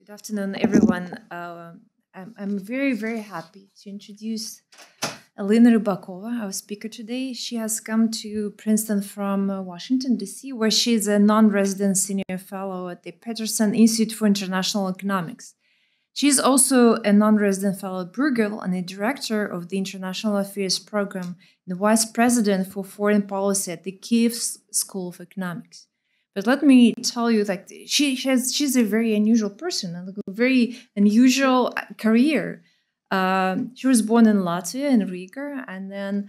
Good afternoon, everyone. I'm very, very happy to introduce Elina Ribakova, our speaker today. She has come to Princeton from Washington, D.C., where she is a non-resident senior fellow at the Peterson Institute for International Economics. She is also a non-resident fellow at Bruegel and a director of the International Affairs Program and the vice president for foreign policy at the Kiev School of Economics. But let me tell you, like, she's a very unusual person, a very unusual career. She was born in Latvia, in Riga, and then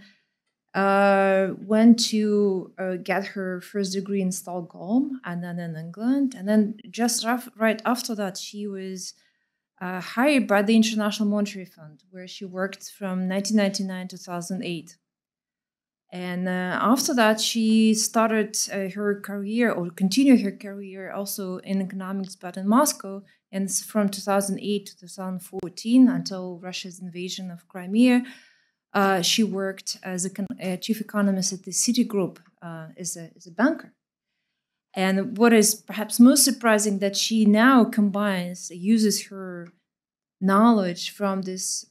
went to get her first degree in Stockholm, and then in England. And then just right after that, she was hired by the International Monetary Fund, where she worked from 1999 to 2008. And after that, she started her career, or continued her career, also in economics, but in Moscow. And from 2008 to 2014, until Russia's invasion of Crimea, she worked as a chief economist at the Citigroup as a banker. And what is perhaps most surprising, that she now uses her knowledge from this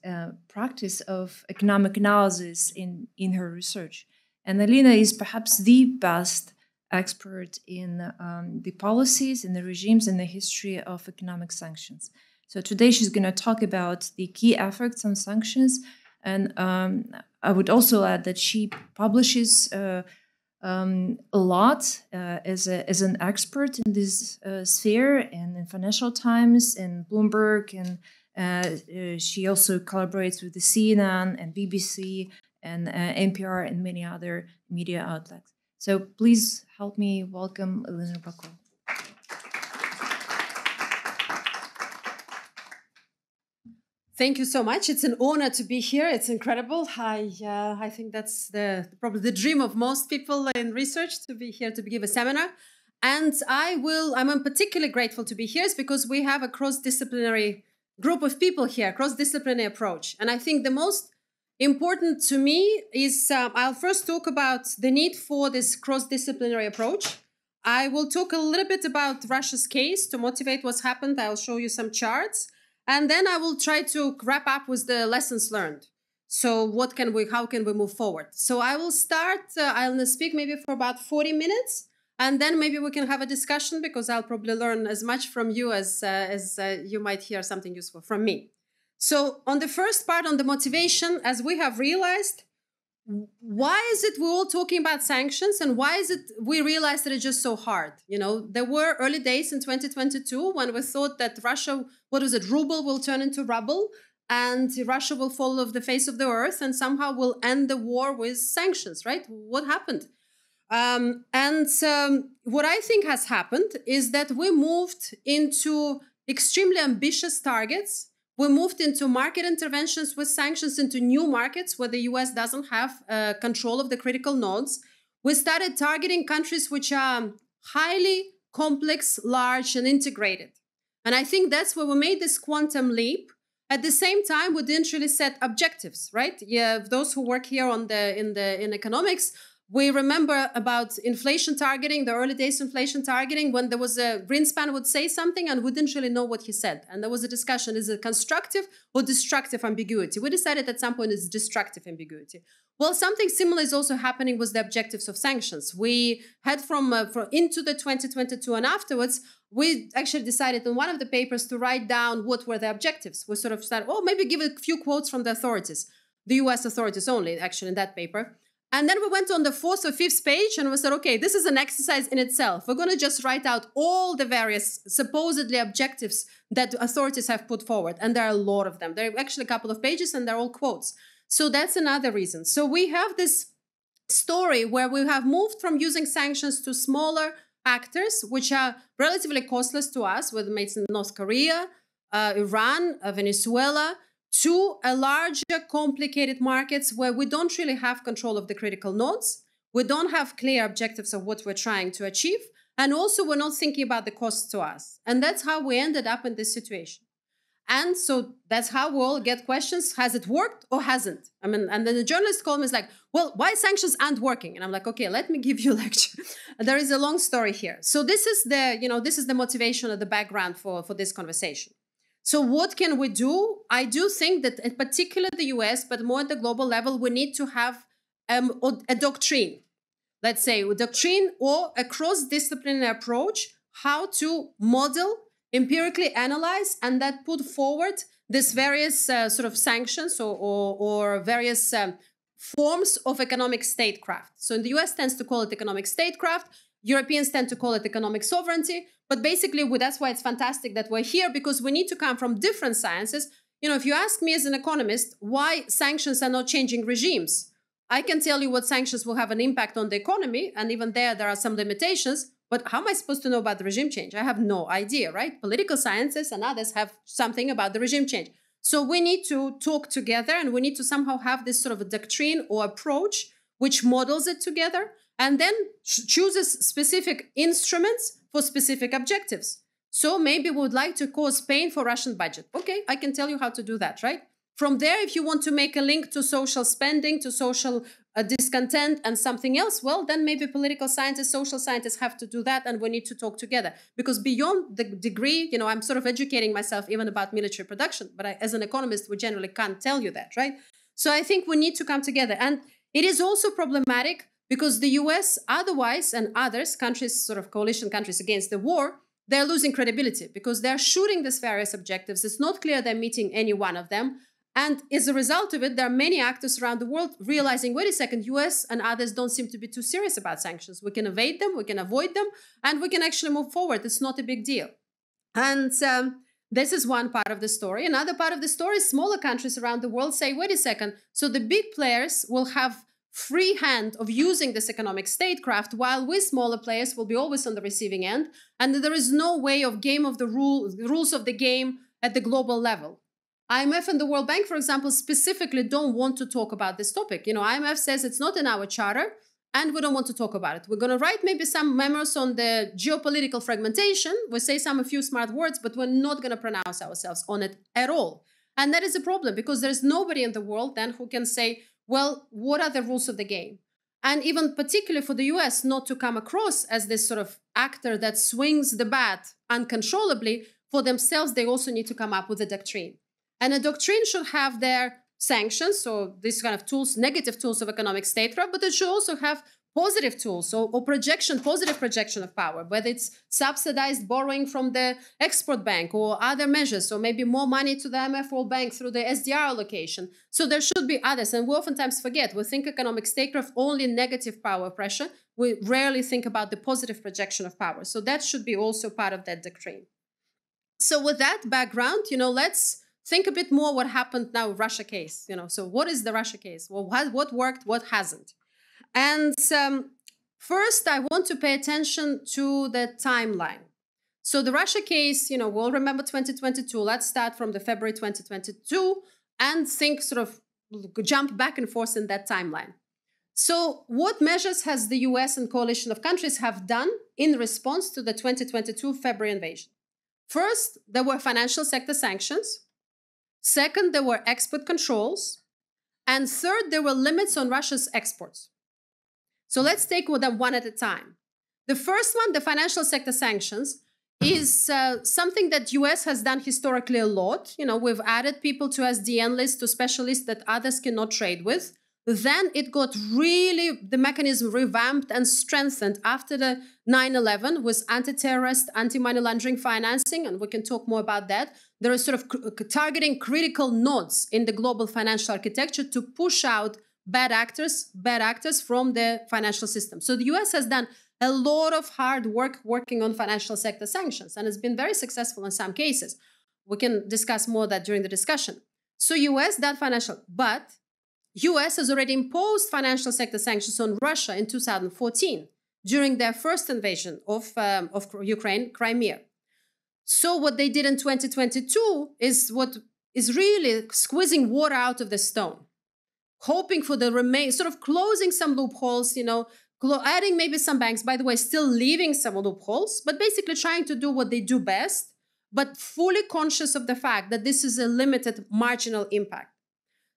practice of economic analysis in her research. And Elina is perhaps the best expert in the policies and the regimes and the history of economic sanctions. So today she's going to talk about the key effects on sanctions. And I would also add that she publishes a lot as an expert in this sphere, and in Financial Times and Bloomberg, and she also collaborates with the CNN and BBC and NPR and many other media outlets. So please help me welcome Elina Ribakova. Thank you so much. It's an honor to be here. It's incredible. I think that's probably the dream of most people in research, to be here to give a seminar. And I'm particularly grateful to be here because we have a cross-disciplinary group of people here, cross-disciplinary approach. And I think the most important to me is I'll first talk about the need for this cross-disciplinary approach. I will talk a little bit about Russia's case to motivate what's happened. I'll show you some charts. And then I will try to wrap up with the lessons learned. So how can we move forward? So I will start, I'll speak maybe for about 40 minutes. And then maybe we can have a discussion, because I'll probably learn as much from you as you might hear something useful from me. So on the first part, on the motivation, as we have realized, why is it we're all talking about sanctions, and why is it we realized that it's just so hard? You know, there were early days in 2022 when we thought that Russia, ruble will turn into rubble, and Russia will fall off the face of the earth, and somehow will end the war with sanctions, right? What happened? What I think has happened is that we moved into extremely ambitious targets. We moved into market interventions with sanctions into new markets where the US doesn't have control of the critical nodes. We started targeting countries which are highly complex, large, and integrated. And I think that's where we made this quantum leap. At the same time, we didn't really set objectives, right? Yeah, those who work here in economics, we remember about inflation targeting, the early days inflation targeting, when there was Greenspan would say something and we didn't really know what he said. And there was a discussion, is it constructive or destructive ambiguity? We decided at some point it's destructive ambiguity. Well, something similar is also happening with the objectives of sanctions. We had from into the 2022 and afterwards, we actually decided in one of the papers to write down what were the objectives. We sort of started, maybe give a few quotes from the authorities, the US authorities only, actually, in that paper. And then we went on the fourth or fifth page and we said, okay, this is an exercise in itself. We're going to just write out all the various supposedly objectives that authorities have put forward. And there are a lot of them. There are actually a couple of pages and they're all quotes. So that's another reason. So we have this story where we have moved from using sanctions to smaller actors, which are relatively costless to us, whether it's in North Korea, Iran, Venezuela, to a larger, complicated markets where we don't really have control of the critical nodes. We don't have clear objectives of what we're trying to achieve. And also, we're not thinking about the costs to us. And that's how we ended up in this situation. And so that's how we'll get questions. Has it worked or hasn't? I mean, and then the journalist called me is like, well, why sanctions aren't working? And I'm like, okay, let me give you a lecture. There is a long story here. So this is the motivation of the background for this conversation. So what can we do? I do think that in particular the US, but more at the global level, we need to have a doctrine. Let's say a doctrine or a cross-disciplinary approach, how to model, empirically analyze, and that put forward this various sort of sanctions or various forms of economic statecraft. So in the US tends to call it economic statecraft. Europeans tend to call it economic sovereignty. But basically, that's why it's fantastic that we're here, because we need to come from different sciences. You know, if you ask me as an economist why sanctions are not changing regimes, I can tell you what sanctions will have an impact on the economy. And even there are some limitations. But how am I supposed to know about the regime change? I have no idea, right? Political sciences and others have something about the regime change. So we need to talk together, and we need to somehow have this sort of a doctrine or approach which models it together and then chooses specific instruments for specific objectives. So maybe we would like to cause pain for Russian budget. Okay, I can tell you how to do that, right? From there, if you want to make a link to social spending, to social discontent and something else, well, then maybe political scientists, social scientists have to do that, and we need to talk together. Because beyond the degree, you know, I'm sort of educating myself even about military production, but as an economist, we generally can't tell you that, right? So I think we need to come together. And it is also problematic because the US otherwise and others, countries, sort of coalition countries against the war, they're losing credibility because they're shooting these various objectives. It's not clear they're meeting any one of them. And as a result of it, there are many actors around the world realizing, wait a second, US and others don't seem to be too serious about sanctions. We can evade them, we can avoid them, and we can actually move forward. It's not a big deal. And this is one part of the story. Another part of the story is smaller countries around the world say, wait a second, so the big players will have free hand of using this economic statecraft, while we smaller players will be always on the receiving end. And there is no way of rules of the game at the global level. IMF and the World Bank, for example, specifically don't want to talk about this topic. You know, IMF says it's not in our charter and we don't want to talk about it. We're going to write maybe some memos on the geopolitical fragmentation. We say a few smart words, but we're not going to pronounce ourselves on it at all. And that is a problem because there's nobody in the world then who can say, well, what are the rules of the game? And even particularly for the US not to come across as this sort of actor that swings the bat uncontrollably, for themselves, they also need to come up with a doctrine. And a doctrine should have their sanctions, so these kind of tools, negative tools of economic statecraft, but it should also have positive tools or positive projection of power, whether it's subsidized borrowing from the export bank or other measures, or maybe more money to the IMF World Bank through the SDR allocation. So there should be others. And we oftentimes forget, we think economic statecraft only negative power pressure. We rarely think about the positive projection of power. So that should be also part of that doctrine. So with that background, you know, let's think a bit more what happened now, Russia case. You know, so what is the Russia case? Well, what worked, what hasn't? And first, I want to pay attention to the timeline. So the Russia case, you know, we'll remember 2022. Let's start from the February 2022 and think sort of jump back and forth in that timeline. So what measures has the US and coalition of countries have done in response to the 2022 February invasion? First, there were financial sector sanctions. Second, there were export controls. And third, there were limits on Russia's exports. So let's take them one at a time. The first one, the financial sector sanctions, is something that US has done historically a lot. You know, we've added people to SDN lists, to special lists that others cannot trade with. Then it got really, the mechanism revamped and strengthened after the 9/11 with anti-terrorist, anti-money laundering financing, and we can talk more about that. There is sort of targeting critical nodes in the global financial architecture to push out bad actors from the financial system. So the US has done a lot of hard work working on financial sector sanctions, and it's been very successful in some cases. We can discuss more of that during the discussion. So US done financial, but US has already imposed financial sector sanctions on Russia in 2014 during their first invasion of Ukraine, Crimea. So what they did in 2022 is what is really squeezing water out of the stone, hoping for the sort of closing some loopholes, you know, adding maybe some banks, by the way, still leaving some loopholes, but basically trying to do what they do best, but fully conscious of the fact that this is a limited marginal impact.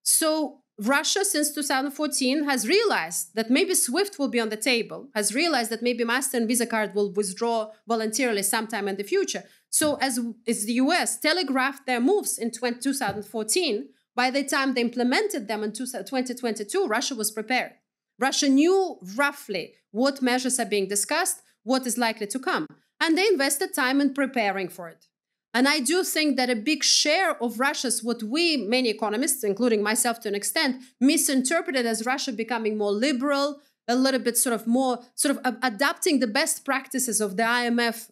So Russia, since 2014, has realized that maybe SWIFT will be on the table, has realized that maybe Master and Visa card will withdraw voluntarily sometime in the future. So as the US telegraphed their moves in 2014, by the time they implemented them in 2022, Russia was prepared. Russia knew roughly what measures are being discussed, what is likely to come, and they invested time in preparing for it. And I do think that a big share of Russia's, what we, many economists, including myself to an extent, misinterpreted as Russia becoming more liberal, a little bit more adapting the best practices of the IMF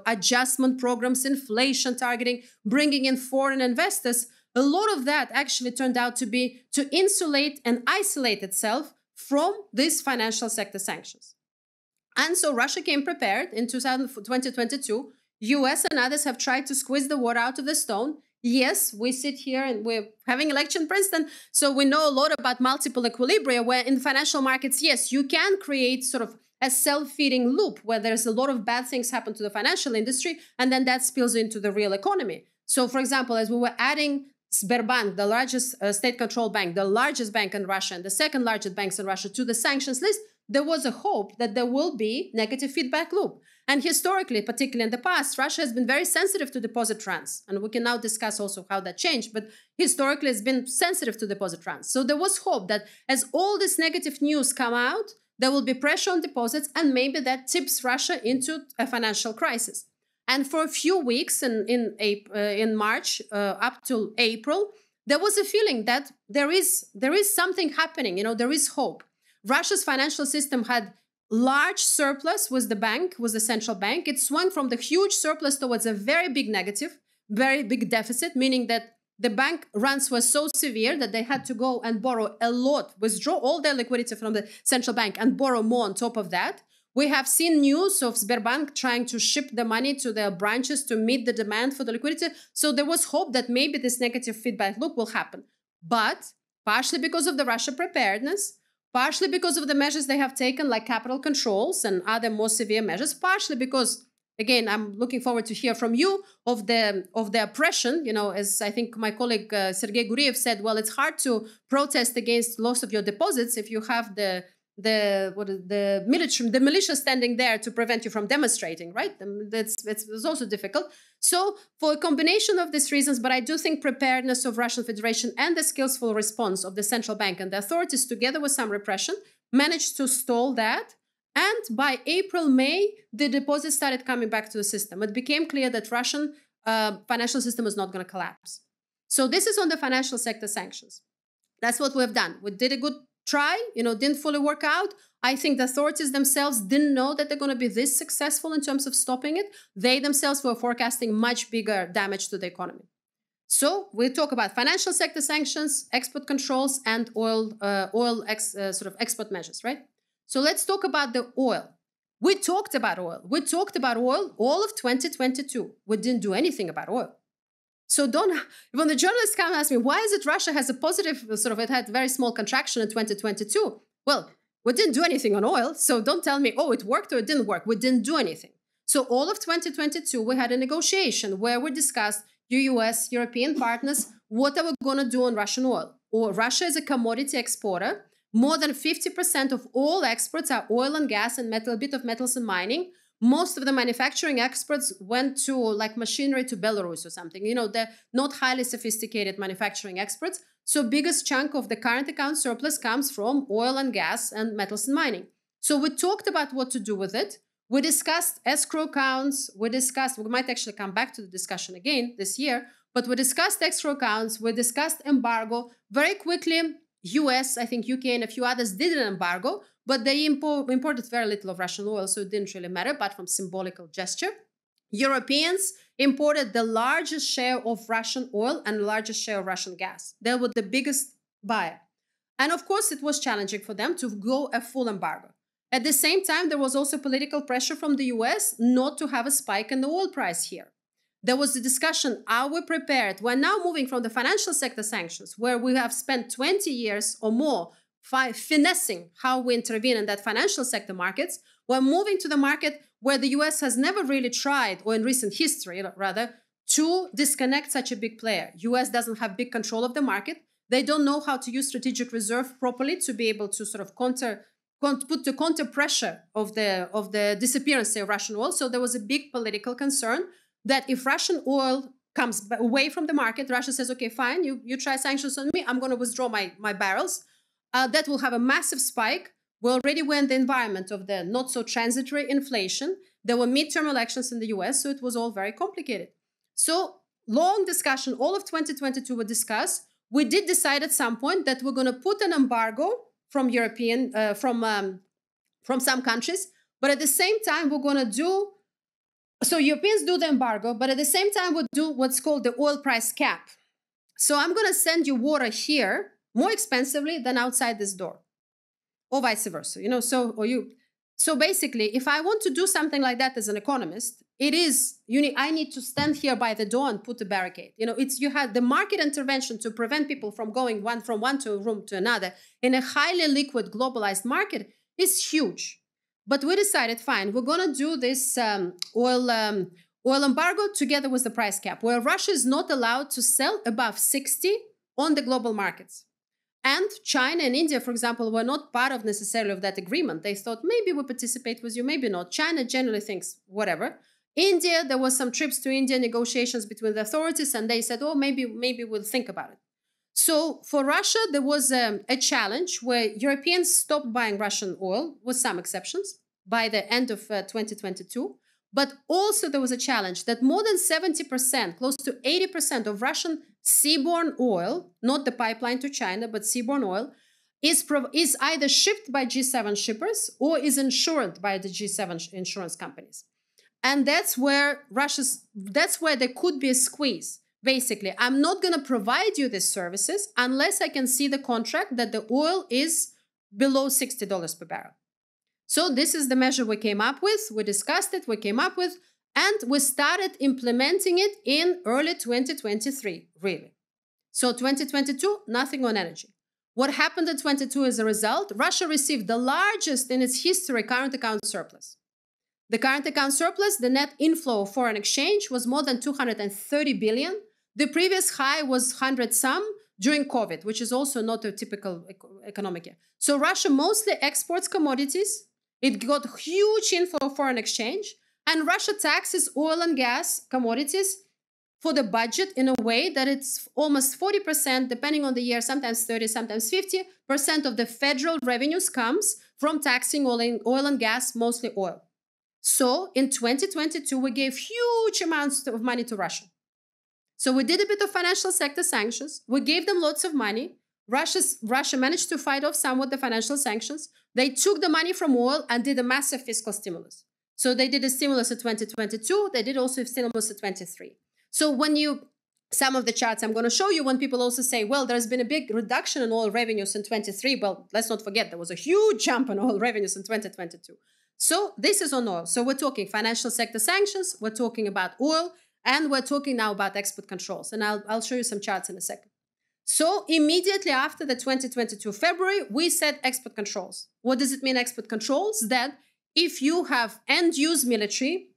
adjustment programs, inflation targeting, bringing in foreign investors. A lot of that actually turned out to be to insulate and isolate itself from these financial sector sanctions. And so Russia came prepared in 2022. US and others have tried to squeeze the water out of the stone. Yes, we sit here and we're having a lecture in Princeton, so we know a lot about multiple equilibria, where in financial markets, yes, you can create sort of a self-feeding loop where there's a lot of bad things happen to the financial industry, and then that spills into the real economy. So, for example, as we were adding Sberbank, the largest state-controlled bank, the largest bank in Russia, and the second largest banks in Russia to the sanctions list, there was a hope that there will be negative feedback loop. And historically, particularly in the past, Russia has been very sensitive to deposit trends. And we can now discuss also how that changed. But historically, it's been sensitive to deposit trends. So there was hope that as all this negative news come out, there will be pressure on deposits, and maybe that tips Russia into a financial crisis. And for a few weeks in March up to April, there was a feeling that there is something happening. There is hope. Russia's financial system had large surplus with the central bank. It swung from the huge surplus towards a very big negative, very big deficit, meaning that the bank runs were so severe that they had to go and borrow a lot, withdraw all their liquidity from the central bank and borrow more on top of that. We have seen news of Sberbank trying to ship the money to their branches to meet the demand for the liquidity. So there was hope that maybe this negative feedback loop will happen. But partially because of the Russia preparedness, partially because of the measures they have taken, like capital controls and other more severe measures, partially because, again, I'm looking forward to hear from you of the oppression. As I think my colleague Sergei Guriev said, well, it's hard to protest against loss of your deposits if you have the militia standing there to prevent you from demonstrating, right? It's also difficult. So for a combination of these reasons, but I do think preparedness of Russian Federation and the skillful response of the central bank and the authorities, together with some repression, managed to stall that. And by April, May, the deposits started coming back to the system. It became clear that Russian financial system is not going to collapse. So this is on the financial sector sanctions. That's what we've done. We did a good try, didn't fully work out. I think the authorities themselves didn't know that they're going to be this successful in terms of stopping it. They themselves were forecasting much bigger damage to the economy. So we talk about financial sector sanctions, export controls, and export measures, right? So let's talk about the oil. We talked about oil. We talked about oil all of 2022. We didn't do anything about oil. So when the journalists come and ask me, why is it Russia has a positive, it had very small contraction in 2022? Well, we didn't do anything on oil. So don't tell me, oh, it worked or it didn't work. We didn't do anything. So all of 2022, we had a negotiation where we discussed, US, European partners, what are we going to do on Russian oil? Or Russia is a commodity exporter. More than 50% of all exports are oil and gas and a bit of metals and mining. Most of the manufacturing exports went to machinery to Belarus or something. They're not highly sophisticated manufacturing exports. So biggest chunk of the current account surplus comes from oil and gas and metals and mining. So we talked about what to do with it. We discussed escrow accounts. We might actually come back to the discussion again this year, but we discussed escrow accounts. We discussed embargo. Very quickly, US, I think UK and a few others did an embargo, but they imported very little of Russian oil, so it didn't really matter, apart from symbolical gesture. Europeans imported the largest share of Russian oil and the largest share of Russian gas. They were the biggest buyer. And of course, it was challenging for them to go a full embargo. At the same time, there was also political pressure from the US not to have a spike in the oil price here. There was the discussion, are we prepared? We're now moving from the financial sector sanctions, where we have spent 20 years or more finessing how we intervene in that financial sector markets. We're moving to the market where the US has never really tried, or in recent history rather, to disconnect such a big player. US doesn't have big control of the market. They don't know how to use strategic reserve properly to be able to sort of put the counter pressure of the disappearance of Russian oil. So there was a big political concern that if Russian oil comes away from the market, Russia says, okay, fine, you try sanctions on me, I'm going to withdraw my barrels. That will have a massive spike. We already were in the environment of the not so transitory inflation. There were midterm elections in the US, so it was all very complicated. So long discussion, all of 2022 were discussed. We did decide at some point that we're going to put an embargo from from some countries, but at the same time, we're going to do, so Europeans do the embargo, but at the same time, we'll do what's called the oil price cap. So I'm going to send you water here more expensively than outside this door, or vice versa, So basically, if I want to do something like that as an economist, I need to stand here by the door and put a barricade. You have the market intervention to prevent people from going from one room to another in a highly liquid, globalized market is huge. But we decided, fine, we're going to do this oil embargo together with the price cap, where Russia is not allowed to sell above 60 on the global markets. And China and India, for example, were not part of necessarily of that agreement. They thought, maybe we'll participate with you, maybe not. China generally thinks, whatever. India, there was some trips to India, negotiations between the authorities, and they said, oh, maybe we'll think about it. So for Russia, there was a challenge where Europeans stopped buying Russian oil, with some exceptions, by the end of 2022. But also there was a challenge that more than 70%, close to 80% of Russian seaborne oil, not the pipeline to China, but seaborne oil, is either shipped by G7 shippers or is insured by the G7 insurance companies. And that's where there could be a squeeze. Basically, I'm not going to provide you these services unless I can see the contract that the oil is below $60 per barrel. So this is the measure we came up with. We discussed it, we came up with, and we started implementing it in early 2023, really. So 2022, nothing on energy. What happened in 2022 as a result? Russia received the largest in its history current account surplus. The current account surplus, the net inflow of foreign exchange, was more than 230 billion. The previous high was 100 some during COVID, which is also not a typical economic year. So Russia mostly exports commodities. It got huge inflow of foreign exchange, and Russia taxes oil and gas commodities for the budget in a way that it's almost 40%, depending on the year, sometimes 30, sometimes 50% of the federal revenues comes from taxing oil and gas, mostly oil. So in 2022, we gave huge amounts of money to Russia. So we did a bit of financial sector sanctions. We gave them lots of money. Russia managed to fight off somewhat the financial sanctions. They took the money from oil and did a massive fiscal stimulus. So they did a stimulus in 2022. They did also a stimulus in 2023. So some of the charts I'm going to show you, when people also say, well, there's been a big reduction in oil revenues in 2023. Well, let's not forget there was a huge jump in oil revenues in 2022. So this is on oil. So we're talking financial sector sanctions. We're talking about oil. And we're talking now about export controls. And I'll show you some charts in a second. So immediately after the 2022 February, we set export controls. What does it mean, export controls? That if you have end-user military,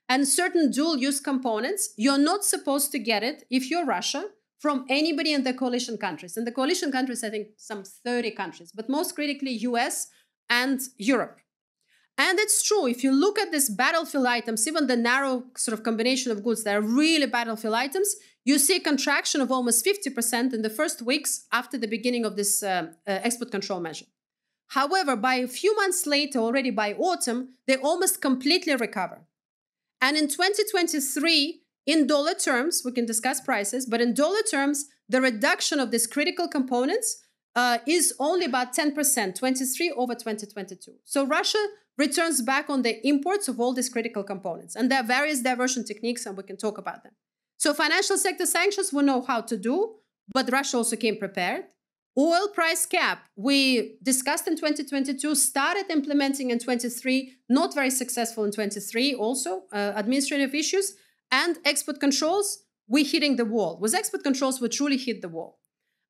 and certain dual-use components, you're not supposed to get it, if you're Russia, from anybody in the coalition countries. In the coalition countries, I think some 30 countries, but most critically, US and Europe. And it's true, if you look at these battlefield items, even the narrow sort of combination of goods that are really battlefield items, you see a contraction of almost 50% in the first weeks after the beginning of this export control measure. However, by a few months later, already by autumn, they almost completely recover. And in 2023, in dollar terms, we can discuss prices, but in dollar terms, the reduction of these critical components is only about 10%, 23 over 2022. So Russia returns back on the imports of all these critical components. And there are various diversion techniques, and we can talk about them. So financial sector sanctions, we know how to do, but Russia also came prepared. Oil price cap, we discussed in 2022, started implementing in 23, not very successful in 23 also, administrative issues, and export controls, we're hitting the wall. With export controls, we truly hit the wall.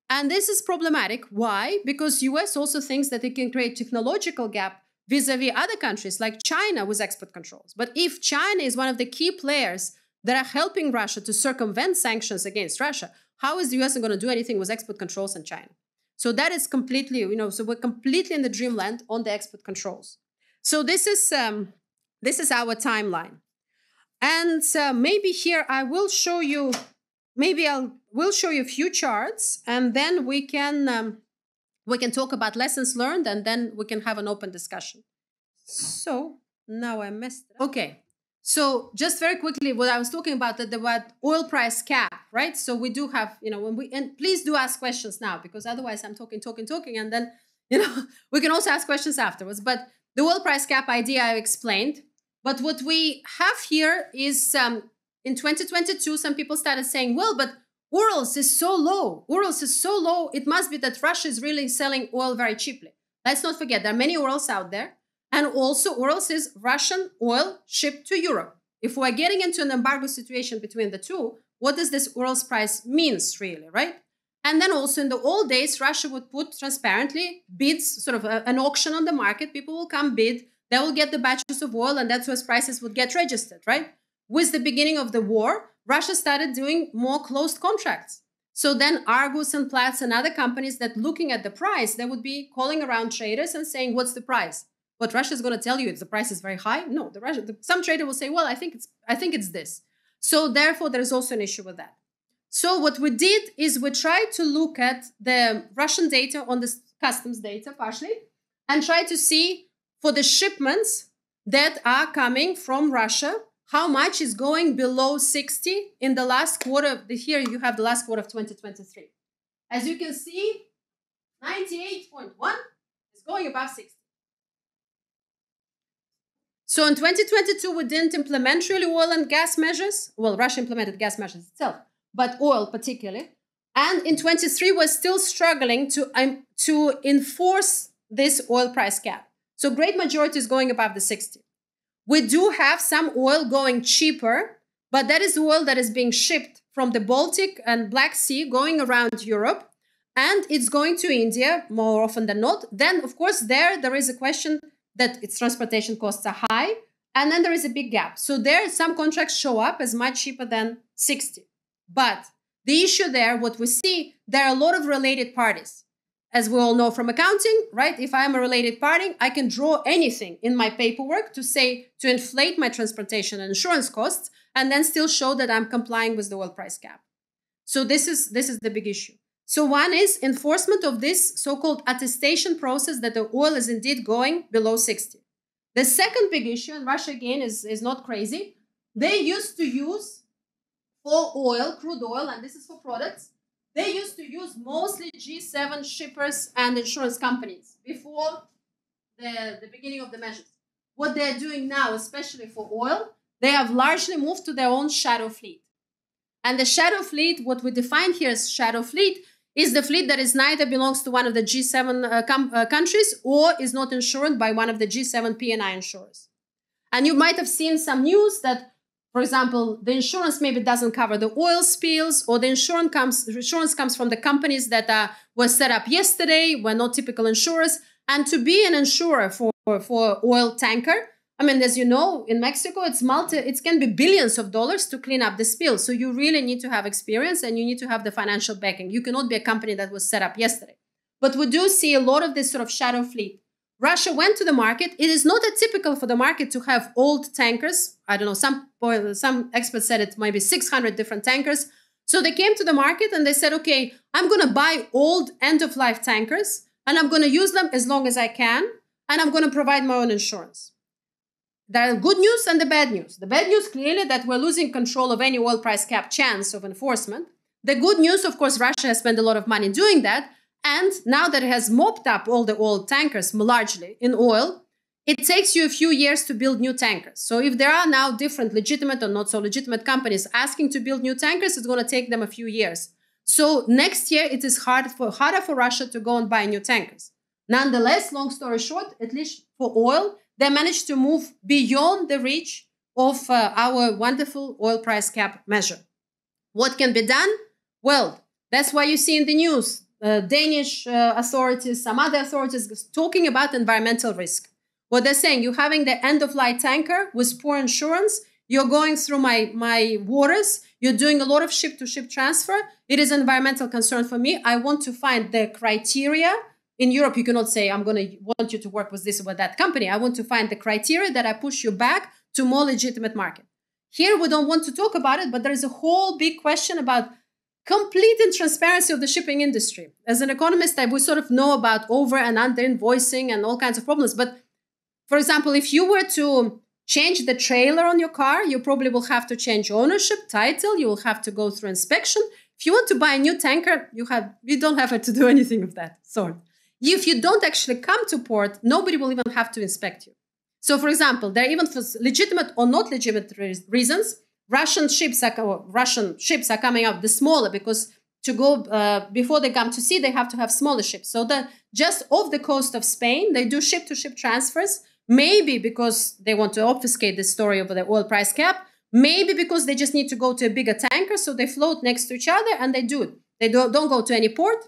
And this is problematic. Why? Because US also thinks that it can create technological gap vis-a-vis other countries like China with export controls. But if China is one of the key players that are helping Russia to circumvent sanctions against Russia, how is the US going to do anything with export controls in China? So that is completely, so we're completely in the dreamland on the export controls. So this is our timeline. And maybe here I will show you, we'll show you a few charts, and then we can talk about lessons learned, and then we can have an open discussion. So now I messed it up. Okay. So just very quickly, what I was talking about, the oil price cap, right? So we do have, and please do ask questions now, because otherwise I'm talking, and then, we can also ask questions afterwards. But the oil price cap idea I explained. But what we have here is in 2022, some people started saying, well, but Urals is so low. Urals is so low. It must be that Russia is really selling oil very cheaply. Let's not forget, there are many Urals out there. And also, Urals is Russian oil shipped to Europe. If we're getting into an embargo situation between the two, what does this Urals price means really, right? And then also in the old days, Russia would put transparently bids, sort of an auction on the market. People will come bid. They will get the batches of oil, and that's where prices would get registered, right? With the beginning of the war, Russia started doing more closed contracts. So then Argus and Platts and other companies that looking at the price, they would be calling around traders and saying, what's the price? What Russia is going to tell you is the price is very high? No, some trader will say, well, I think it's this. So therefore, there is also an issue with that. So what we did is we tried to look at the Russian data on the customs data partially and try to see for the shipments that are coming from Russia, how much is going below 60 in the last quarter. Here you have the last quarter of 2023. As you can see, 98.1 is going above 60. So in 2022, we didn't implement really oil and gas measures. Well, Russia implemented gas measures itself, but oil particularly. And in 23, we're still struggling to enforce this oil price cap. So great majority is going above the 60. We do have some oil going cheaper, but that is oil that is being shipped from the Baltic and Black Sea going around Europe, and it's going to India more often than not. Then, of course, there is a question that its transportation costs are high, and then there is a big gap. So there, some contracts show up as much cheaper than 60. But the issue there, what we see, there are a lot of related parties. As we all know from accounting, right? If I'm a related party, I can draw anything in my paperwork to inflate my transportation and insurance costs, and then still show that I'm complying with the oil price cap. So this is the big issue. So one is enforcement of this so-called attestation process that the oil is indeed going below 60. The second big issue, and Russia again is not crazy, they used to use for oil, crude oil, and this is for products, they used to use mostly G7 shippers and insurance companies before the beginning of the measures. What they're doing now, especially for oil, they have largely moved to their own shadow fleet. And the shadow fleet, what we define here as shadow fleet, is the fleet that is neither belongs to one of the G7 countries or is not insured by one of the G7 P&I insurers. And you might have seen some news that, for example, the insurance maybe doesn't cover the oil spills, or the insurance comes from the companies that were set up yesterday, were not typical insurers. And to be an insurer for oil tanker, I mean, as you know, in Mexico, it can be billions of dollars to clean up the spill. So you really need to have experience and you need to have the financial backing. You cannot be a company that was set up yesterday. But we do see a lot of this sort of shadow fleet. Russia went to the market. It is not atypical for the market to have old tankers. I don't know, some experts said it might be 600 different tankers. So they came to the market and they said, okay, I'm going to buy old end-of-life tankers and I'm going to use them as long as I can, and I'm going to provide my own insurance. There are good news and the bad news. The bad news clearly that we're losing control of any oil price cap chance of enforcement. The good news, of course, Russia has spent a lot of money doing that. And now that it has mopped up all the old tankers largely in oil, it takes you a few years to build new tankers. So if there are now different legitimate or not so legitimate companies asking to build new tankers, it's going to take them a few years. So next year, it is harder for Russia to go and buy new tankers. Nonetheless, long story short, at least for oil, they managed to move beyond the reach of our wonderful oil price cap measure. What can be done? Well, that's why you see in the news Danish authorities, some other authorities talking about environmental risk. What they're saying, you're having the end-of-life tanker with poor insurance. You're going through my waters. You're doing a lot of ship-to-ship transfer. It is an environmental concern for me. I want to find the criteria. In Europe, you cannot say, I'm going to want you to work with this or that company. I want to find the criteria that I push you back to more legitimate market. Here, we don't want to talk about it, but there is a whole big question about complete transparency of the shipping industry. As an economist, we sort of know about over and under invoicing and all kinds of problems. But for example, if you were to change the trailer on your car, you probably will have to change ownership, title. You will have to go through inspection. If you want to buy a new tanker, you don't have to do anything of that sort. If you don't actually come to port, nobody will even have to inspect you. So, for example, there are even for legitimate or not legitimate reasons, Russian ships are coming out, the smaller, because to go before they come to sea, they have to have smaller ships. So that just off the coast of Spain, they do ship-to-ship transfers, maybe because they want to obfuscate the story of the oil price cap, maybe because they just need to go to a bigger tanker, so they float next to each other and they do it. They don't go to any port.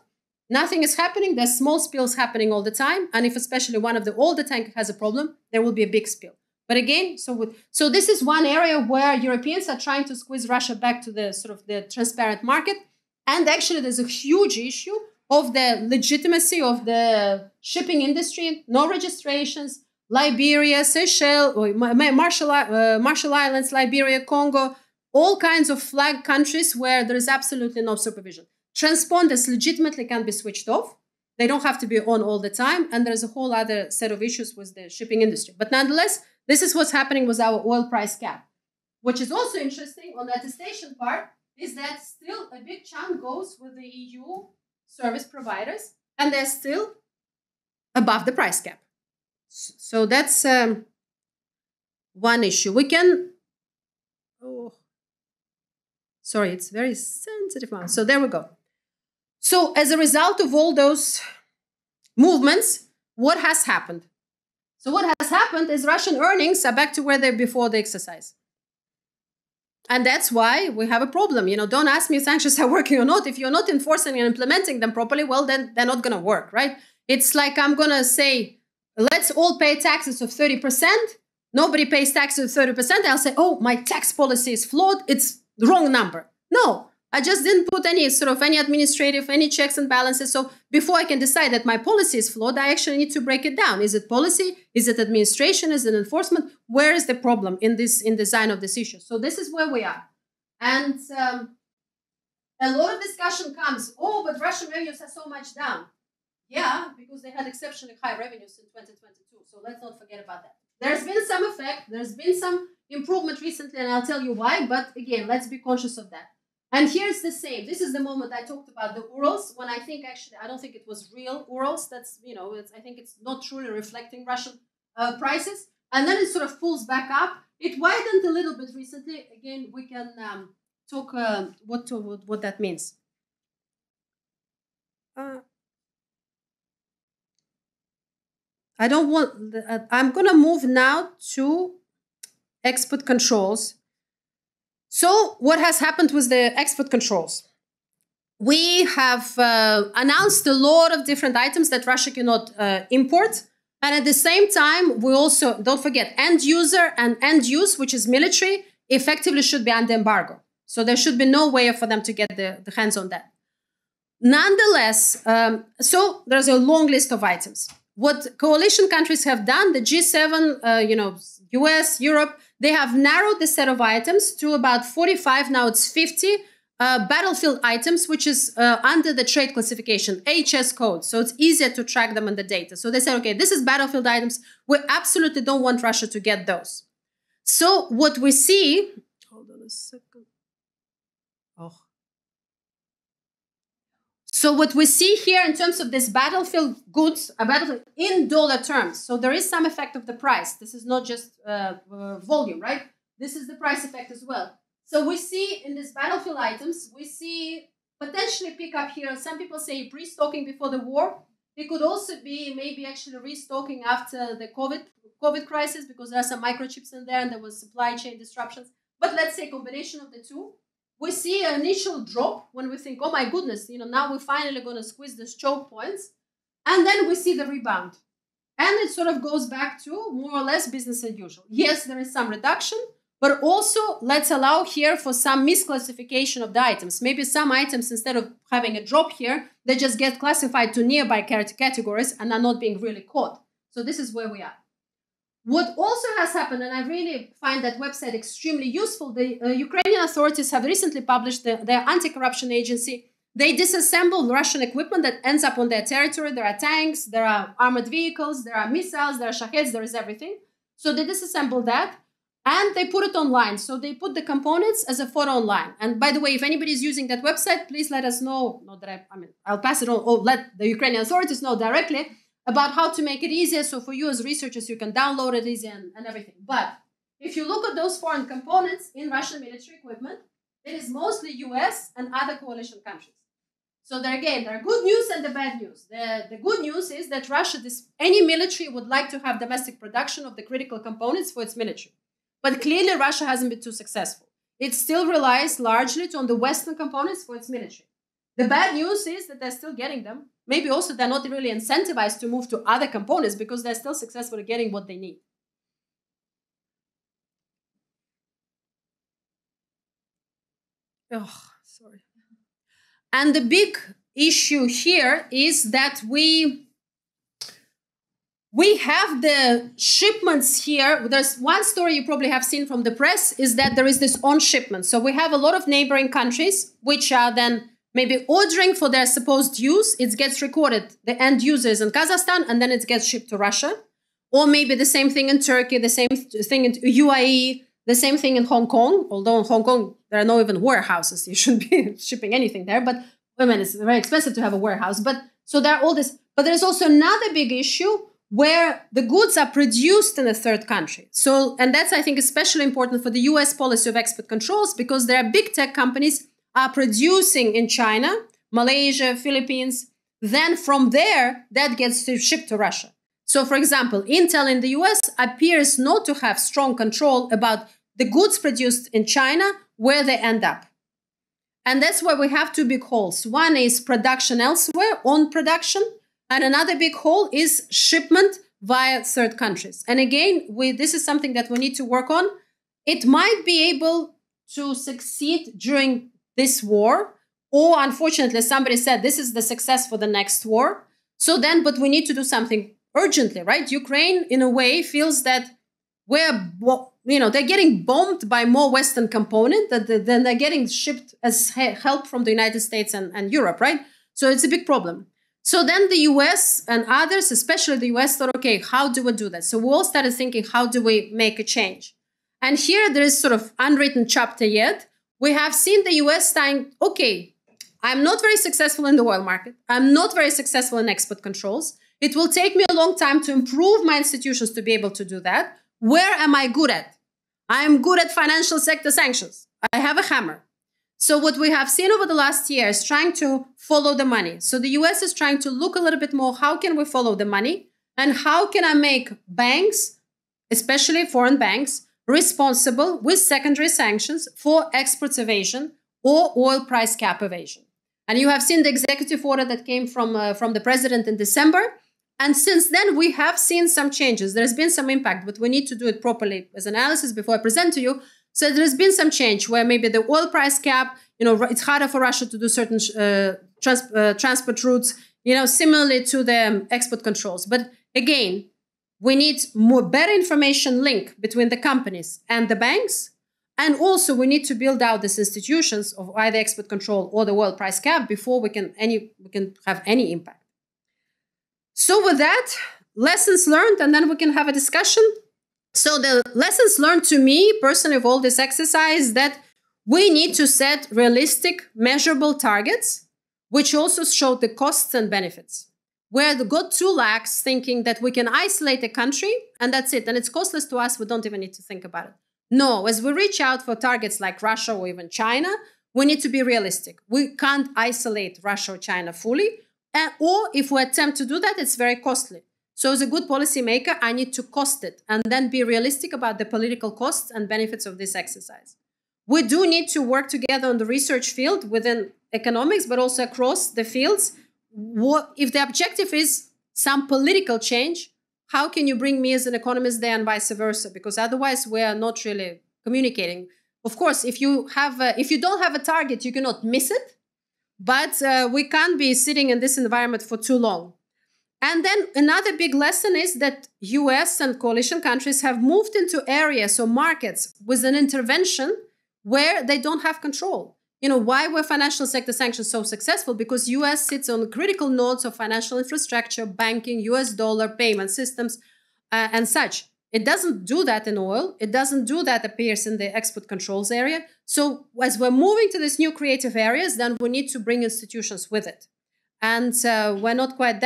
Nothing is happening. There's small spills happening all the time. And if especially one of the older tankers has a problem, there will be a big spill. But again, so this is one area where Europeans are trying to squeeze Russia back to the sort of the transparent market. And actually, there's a huge issue of the legitimacy of the shipping industry. No registrations, Liberia, Seychelles, Marshall Islands, Liberia, Congo, all kinds of flag countries where there is absolutely no supervision. Transponders legitimately can be switched off. They don't have to be on all the time. And there's a whole other set of issues with the shipping industry. But nonetheless, this is what's happening with our oil price cap. Which is also interesting on the attestation part is that still a big chunk goes with the EU service providers. And they're still above the price cap. So that's one issue. We can... Sorry, it's very sensitive one. So there we go. So as a result of all those movements, what has happened? So what has happened is Russian earnings are back to where they were before the exercise. And that's why we have a problem. Don't ask me if sanctions are working or not. If you're not enforcing and implementing them properly, well, then they're not going to work, right? It's like I'm going to say, let's all pay taxes of 30%. Nobody pays taxes of 30%. I'll say, oh, my tax policy is flawed. It's the wrong number. No, I just didn't put any administrative, any checks and balances. So before I can decide that my policy is flawed, I actually need to break it down. Is it policy? Is it administration? Is it enforcement? Where is the problem in design of this issue? So this is where we are. And a lot of discussion comes, oh, but Russian revenues are so much down. Yeah, because they had exceptionally high revenues in 2022. So let's not forget about that. There's been some effect. There's been some improvement recently, and I'll tell you why. But again, let's be conscious of that. And here's the same. This is the moment I talked about the Urals, when I think actually, I don't think it was real Urals. That's, I think it's not truly reflecting Russian prices. And then it sort of pulls back up. It widened a little bit recently. Again, we can talk what that means. I'm going to move now to export controls. So what has happened with the export controls? We have announced a lot of different items that Russia cannot import. And at the same time, we also, don't forget, end user and end use, which is military, effectively should be under embargo. So there should be no way for them to get the hands on that. Nonetheless, so there's a long list of items. What coalition countries have done, the G7, US, Europe, they have narrowed the set of items to about 45, now it's 50 battlefield items, which is under the trade classification, HS code. So it's easier to track them in the data. So they said, okay, this is battlefield items. We absolutely don't want Russia to get those. So what we see, hold on a second. So what we see here in terms of this battlefield goods, battlefield in dollar terms. So there is some effect of the price. This is not just volume, right? This is the price effect as well. So we see in these battlefield items, we see potentially pick up here. Some people say pre-stocking before the war. It could also be maybe actually restocking after the COVID crisis, because there are some microchips in there and there was supply chain disruptions. But let's say combination of the two. We see an initial drop when we think, oh my goodness, now we're finally going to squeeze these choke points. And then we see the rebound. And it sort of goes back to more or less business as usual. Yes, there is some reduction, but also let's allow here for some misclassification of the items. Maybe some items, instead of having a drop here, they just get classified to nearby categories and are not being really caught. So this is where we are. What also has happened, and I really find that website extremely useful, the Ukrainian authorities have recently published their anti-corruption agency. They disassemble Russian equipment that ends up on their territory. There are tanks, there are armored vehicles, there are missiles, there are shaheds, there is everything. So they disassemble that and they put it online. So they put the components as a photo online. And by the way, if anybody is using that website, please let us know. Not that I'll pass it on, or let the Ukrainian authorities know directly about how to make it easier. So for you as researchers, you can download it easy and everything. But if you look at those foreign components in Russian military equipment, it is mostly US and other coalition countries. So there again, there are good news and the bad news. The good news is that Russia, any military would like to have domestic production of the critical components for its military. But clearly Russia hasn't been too successful. It still relies largely on the Western components for its military. The bad news is that they're still getting them. Maybe also they're not really incentivized to move to other components because they're still successful at getting what they need. Oh, sorry. And the big issue here is that we have the shipments here. There's one story you probably have seen from the press is that there is this on shipment. So we have a lot of neighboring countries which are then maybe ordering for their supposed use. It gets recorded, the end users in Kazakhstan, and then it gets shipped to Russia. Or maybe the same thing in Turkey, the same thing in UAE, the same thing in Hong Kong, although in Hong Kong, there are no even warehouses. You shouldn't be shipping anything there. But I mean, it's very expensive to have a warehouse. But so there are all this. But there's also another big issue where the goods are produced in a third country. So, and that's, I think, especially important for the US policy of export controls, because there are big tech companies are producing in China, Malaysia, Philippines. Then from there, that gets shipped to Russia. So, for example, Intel in the US appears not to have strong control about the goods produced in China, where they end up. And that's why we have two big holes. One is production elsewhere, on production, and another big hole is shipment via third countries. And again, this is something that we need to work on. It might be able to succeed during this war, or unfortunately, somebody said this is the success for the next war. So then, but we need to do something urgently, right? Ukraine, in a way, feels that they're getting bombed by more Western component than they're getting shipped as help from the United States and Europe, right? So it's a big problem. So then the US and others, especially the US, thought, okay, how do we do that? So we all started thinking, how do we make a change? And here there is sort of unwritten chapter yet. We have seen the US saying, okay, I'm not very successful in the oil market. I'm not very successful in export controls. It will take me a long time to improve my institutions to be able to do that. Where am I good at? I'm good at financial sector sanctions. I have a hammer. So what we have seen over the last year is trying to follow the money. So the US is trying to look a little bit more, how can we follow the money? And how can I make banks, especially foreign banks, responsible with secondary sanctions for exports evasion or oil price cap evasion? And you have seen the executive order that came from the president in December. And since then, we have seen some changes. There's been some impact, but we need to do it properly as analysis before I present to you. So there's been some change where maybe the oil price cap, it's harder for Russia to do certain transport routes, similarly to the export controls. But again, we need better information link between the companies and the banks. And also we need to build out these institutions of either export control or the oil price cap before we can have any impact. So with that, lessons learned, and then we can have a discussion. So the lessons learned to me personally of all this exercise, that we need to set realistic, measurable targets, which also show the costs and benefits. Where the got too lax thinking that we can isolate a country and that's it, and it's costless to us, we don't even need to think about it. No, as we reach out for targets like Russia or even China, we need to be realistic. We can't isolate Russia or China fully. Or if we attempt to do that, it's very costly. So as a good policymaker, I need to cost it and then be realistic about the political costs and benefits of this exercise. We do need to work together on the research field within economics, but also across the fields. If the objective is some political change, how can you bring me as an economist there and vice versa? Because otherwise we are not really communicating. Of course, if you don't have a target, you cannot miss it. But we can't be sitting in this environment for too long. And then another big lesson is that US and coalition countries have moved into areas or markets with an intervention where they don't have control. You know, why were financial sector sanctions so successful? Because US sits on critical nodes of financial infrastructure, banking, US dollar, payment systems, and such. It doesn't do that in oil. It doesn't do that, appears, in the export controls area. So as we're moving to these new creative areas, then we need to bring institutions with it. And we're not quite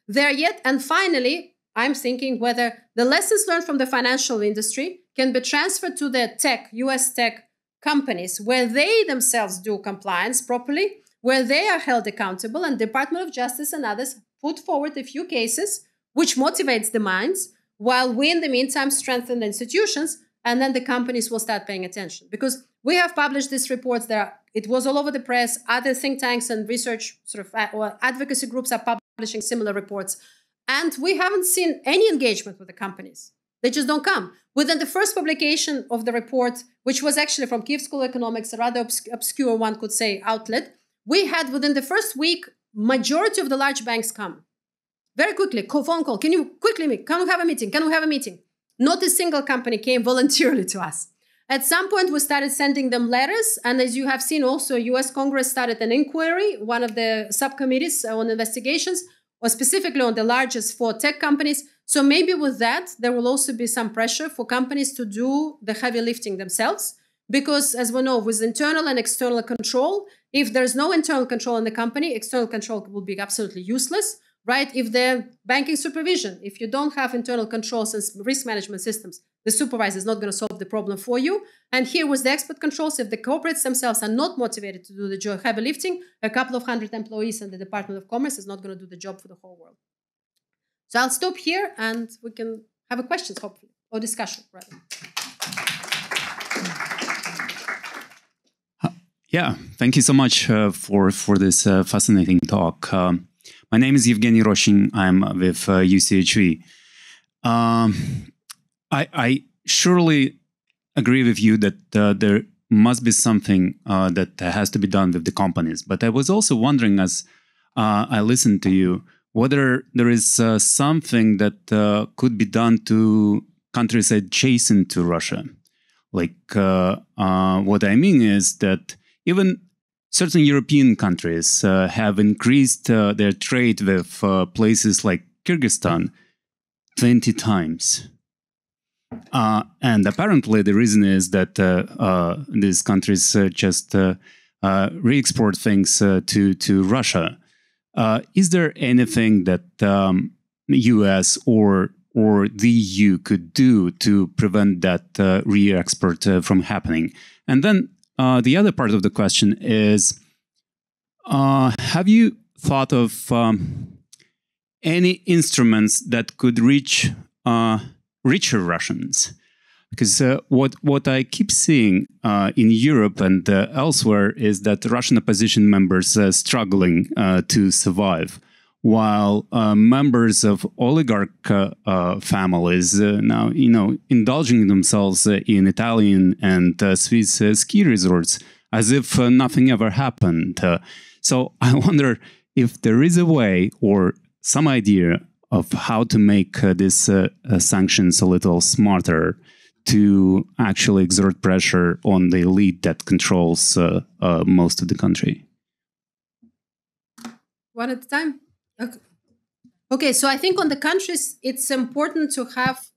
there yet. And finally, I'm thinking whether the lessons learned from the financial industry can be transferred to the US tech companies, where they themselves do compliance properly, where they are held accountable, and Department of Justice and others put forward a few cases, which motivates the minds, while we, in the meantime, strengthen the institutions, and then the companies will start paying attention. Because we have published these reports it was all over the press. Other think tanks and research or advocacy groups are publishing similar reports. And we haven't seen any engagement with the companies. They just don't come. Within the first publication of the report, which was actually from Kiev School of Economics, a rather obscure, one could say, outlet, we had within the first week, majority of the large banks come. Very quickly, phone call. Can you have a meeting? Can we have a meeting? Not a single company came voluntarily to us. At some point, we started sending them letters. And as you have seen, also, US Congress started an inquiry. One of the subcommittees on investigations was specifically on the largest 4 tech companies. So maybe with that, there will also be some pressure for companies to do the heavy lifting themselves. Because as we know, with internal and external control, if there's no internal control in the company, external control will be absolutely useless. Right? If the banking supervision, if you don't have internal controls and risk management systems, the supervisor is not going to solve the problem for you. And here with the export controls, if the corporates themselves are not motivated to do the heavy lifting, a couple of hundred employees in the Department of Commerce is not going to do the job for the whole world. So I'll stop here and we can have a questions, hopefully, or discussion, rather. Yeah, thank you so much for this fascinating talk. My name is Evgeny Roshin. I'm with UCHV. I surely agree with you that there must be something that has to be done with the companies. But I was also wondering, as I listened to you, whether there is something that could be done to countries adjacent to Russia. Like, what I mean is that even certain European countries have increased their trade with places like Kyrgyzstan 20 times. And apparently the reason is that these countries just re-export things to Russia. Is there anything that US or the EU could do to prevent that re-export from happening? And then the other part of the question is, have you thought of any instruments that could reach richer Russians? Because what I keep seeing in Europe and elsewhere is that Russian opposition members are struggling to survive, while members of oligarch families now, indulging themselves in Italian and Swiss ski resorts as if nothing ever happened. So I wonder if there is a way or some idea of how to make these sanctions a little smarter to actually exert pressure on the elite that controls most of the country. One at a time. Okay, so I think on the countries, it's important to have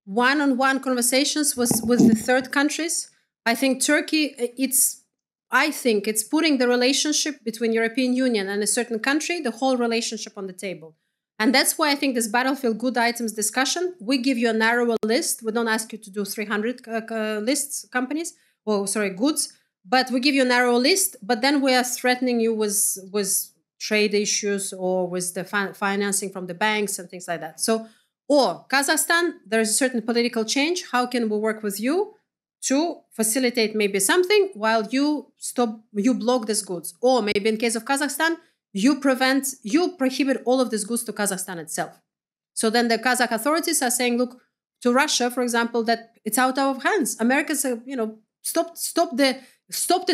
one-on-one conversations with the third countries. I think Turkey, it's putting the relationship between European Union and a certain country, the whole relationship on the table. And that's why I think this battlefield good items discussion, we give you a narrower list. We don't ask you to do 300 goods, but we give you a narrow list. But then we are threatening you with trade issues or with the financing from the banks and things like that. So, or Kazakhstan, there is a certain political change. How can we work with you to facilitate maybe something while you block these goods? Or maybe in case of Kazakhstan, you prohibit all of these goods to Kazakhstan itself. So then the Kazakh authorities are saying, look, to Russia, for example, that it's out of hands. America's, stopped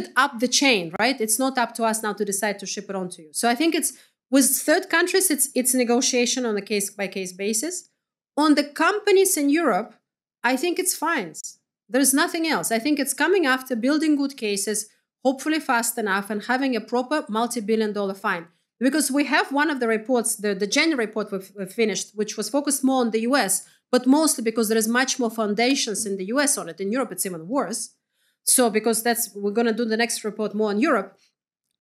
it up the chain, right? It's not up to us now to decide to ship it on to you. So I think it's with third countries, it's negotiation on a case-by-case basis. On the companies in Europe, I think it's fines. There's nothing else. I think it's coming after building good cases, hopefully fast enough, and having a proper multi-billion-dollar fine. Because we have one of the reports, the January report we've finished, which was focused more on the US, but mostly because there is much more foundations in the US on it. In Europe, it's even worse. So because we're going to do the next report more on Europe.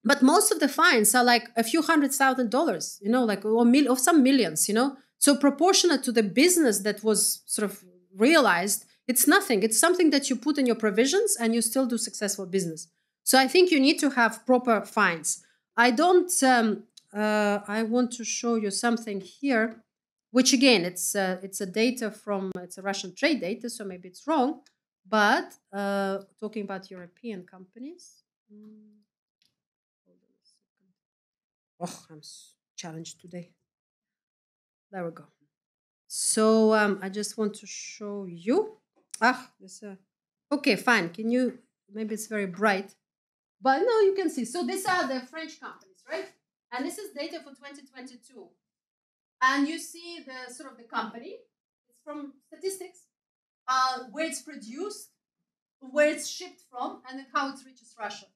But most of the fines are like a few $100,000, or some millions, So proportionate to the business that was sort of realized, it's nothing. It's something that you put in your provisions and you still do successful business. So I think you need to have proper fines. I want to show you something here, which again, it's a Russian trade data, so maybe it's wrong. But talking about European companies. Hold on a second. Oh, I'm challenged today. There we go. So I just want to show you. Okay, fine. Can you? Maybe it's very bright, but no, you can see. So these are the French companies, right? And this is data for 2022. And you see the sort of the company. It's from statistics, where it's produced, where it's shipped from, and then how it reaches Russia.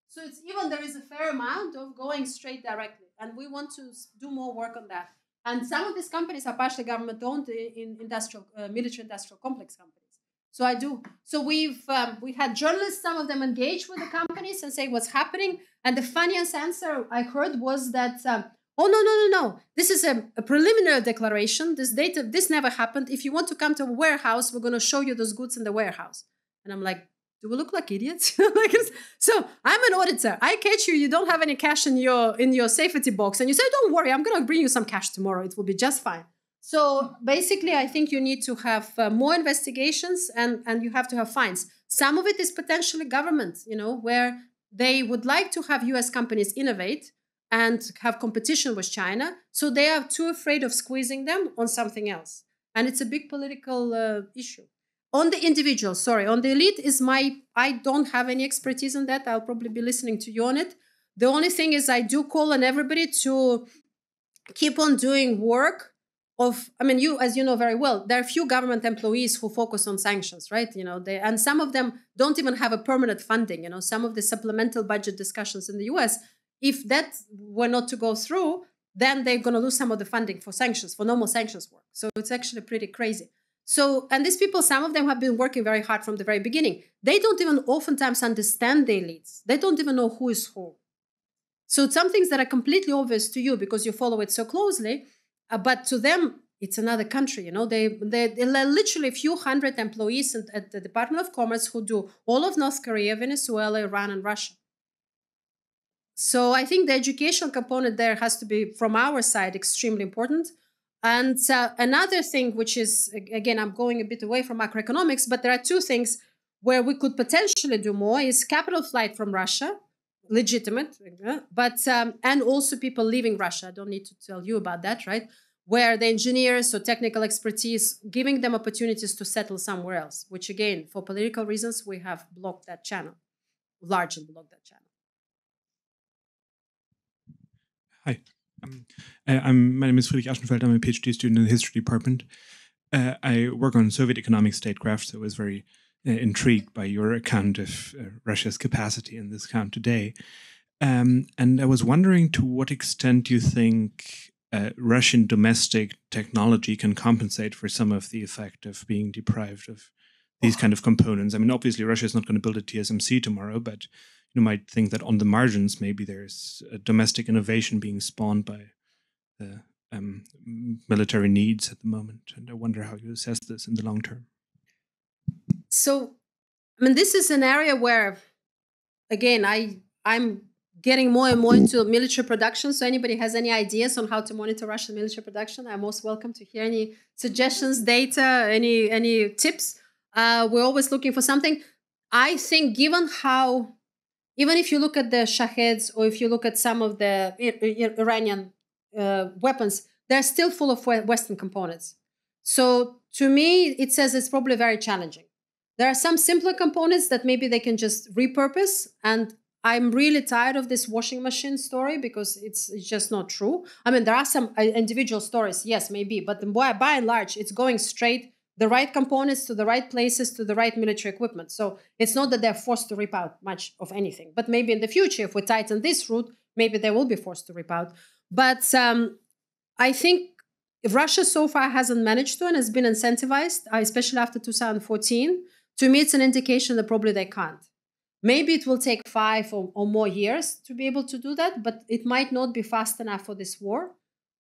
So it's there is a fair amount of going straight directly. And we want to do more work on that. And some of these companies are partially government-owned in military-industrial complex companies. So I do. So we had journalists, some of them engage with the companies and say what's happening. And the funniest answer I heard was that, no. This is a preliminary declaration. This never happened. If you want to come to a warehouse, we're going to show you those goods in the warehouse. And I'm like, do we look like idiots? So I'm an auditor. I catch you. You don't have any cash in your safety box. And you say, don't worry, I'm going to bring you some cash tomorrow. It will be just fine. So basically, I think you need to have more investigations and you have to have fines. Some of it is potentially government, where they would like to have US companies innovate and have competition with China. So they are too afraid of squeezing them on something else. And it's a big political issue. On the individual, on the elite I don't have any expertise on that. I'll probably be listening to you on it. The only thing is I do call on everybody to keep on doing work you, as you know very well, there are few government employees who focus on sanctions, right? And some of them don't even have a permanent funding. Some of the supplemental budget discussions in the US, if that were not to go through, then they're going to lose some of the funding for sanctions, for normal sanctions work. So it's actually pretty crazy. So, and these people, some of them have been working very hard from the very beginning. They don't even oftentimes understand the elites. They don't even know who is who. So some things that are completely obvious to you because you follow it so closely, but to them, it's another country. They're literally a few hundred employees at the Department of Commerce who do all of North Korea, Venezuela, Iran, and Russia. So I think the educational component there has to be, from our side, extremely important. And another thing, which is, again, I'm going a bit away from macroeconomics, but there are two things where we could potentially do more, is capital flight from Russia, legitimate, but and also people leaving Russia. I don't need to tell you about that, right? Where the engineers or technical expertise, giving them opportunities to settle somewhere else, which again, for political reasons, we have blocked that channel, largely blocked that channel. Hi. My name is Friedrich Aschenfeld. I'm a PhD student in the history department. I work on Soviet economic statecraft, so I was very intrigued by your account of Russia's capacity in this count today. And I was wondering to what extent you think Russian domestic technology can compensate for some of the effect of being deprived of these kind of components. I mean, obviously, Russia is not going to build a TSMC tomorrow, but you might think that on the margins, maybe there's a domestic innovation being spawned by the military needs at the moment. And I wonder how you assess this in the long term. So, I mean, this is an area where, again, I'm getting more and more into military production. So anybody has any ideas on how to monitor Russian military production, I'm most welcome to hear any suggestions, data, any tips. We're always looking for something. I think given how, even if you look at the Shaheds or if you look at some of the Iranian weapons, they're still full of Western components. So to me, it says it's probably very challenging. There are some simpler components that maybe they can just repurpose. And I'm really tired of this washing machine story because it's just not true. I mean, there are some individual stories, yes, maybe, but by and large, it's going straight, the right components to the right places, to the right military equipment. So it's not that they're forced to rip out much of anything. But maybe in the future, if we tighten this route, maybe they will be forced to rip out. But I think Russia so far hasn't managed to and has been incentivized, especially after 2014. To me, it's an indication that probably they can't. Maybe it will take 5 or more years to be able to do that, but it might not be fast enough for this war.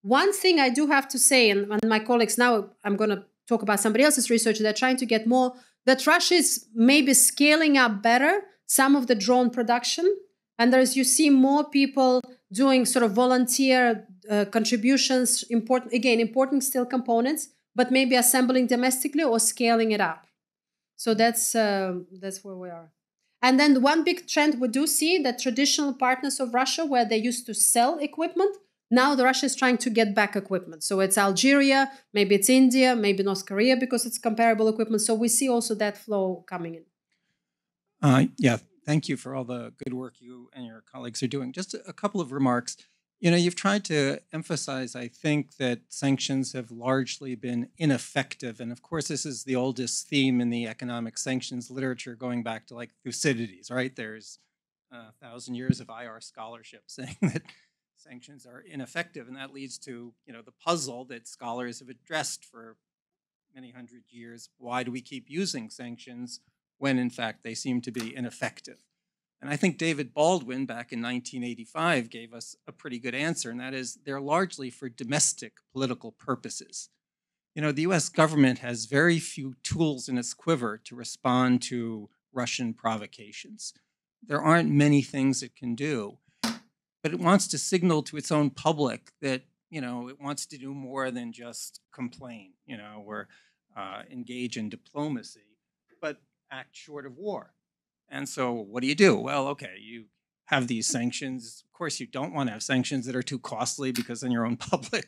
One thing I do have to say, and my colleagues now, I'm going to talk about somebody else's research, they're trying to get more, that Russia is maybe scaling up better some of the drone production. And you see more people doing sort of volunteer contributions, importing still components, but maybe assembling domestically or scaling it up. So that's where we are. And then one big trend we do see that traditional partners of Russia, where they used to sell equipment, now Russia is trying to get back equipment. So it's Algeria, maybe it's India, maybe North Korea, because it's comparable equipment. So we see also that flow coming in. Yeah, thank you for all the good work you and your colleagues are doing. Just a couple of remarks. You know, you've tried to emphasize, I think, that sanctions have largely been ineffective. And of course, this is the oldest theme in the economic sanctions literature going back to like Thucydides, right? There's 1,000 years of IR scholarship saying that sanctions are ineffective. And that leads to, you know, the puzzle that scholars have addressed for many hundred years. Why do we keep using sanctions when, in fact, they seem to be ineffective? And I think David Baldwin back in 1985 gave us a pretty good answer, and that is they're largely for domestic political purposes. You know, the US government has very few tools in its quiver to respond to Russian provocations. There aren't many things it can do, but it wants to signal to its own public that, you know, it wants to do more than just complain, you know, or engage in diplomacy, but act short of war. And so what do? Well, okay, you have these sanctions. Of course, you don't want to have sanctions that are too costly because then your own public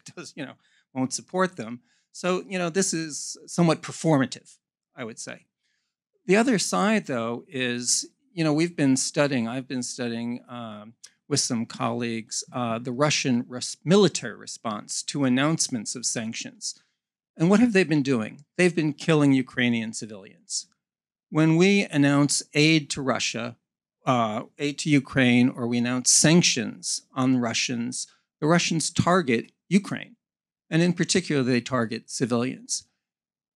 won't support them. So, you know, this is somewhat performative, I would say. The other side, though, is, you know, I've been studying with some colleagues the Russian military response to announcements of sanctions. And what have they been doing? They've been killing Ukrainian civilians. When we announce aid to Russia, aid to Ukraine, or we announce sanctions on Russians, the Russians target Ukraine. And in particular, they target civilians.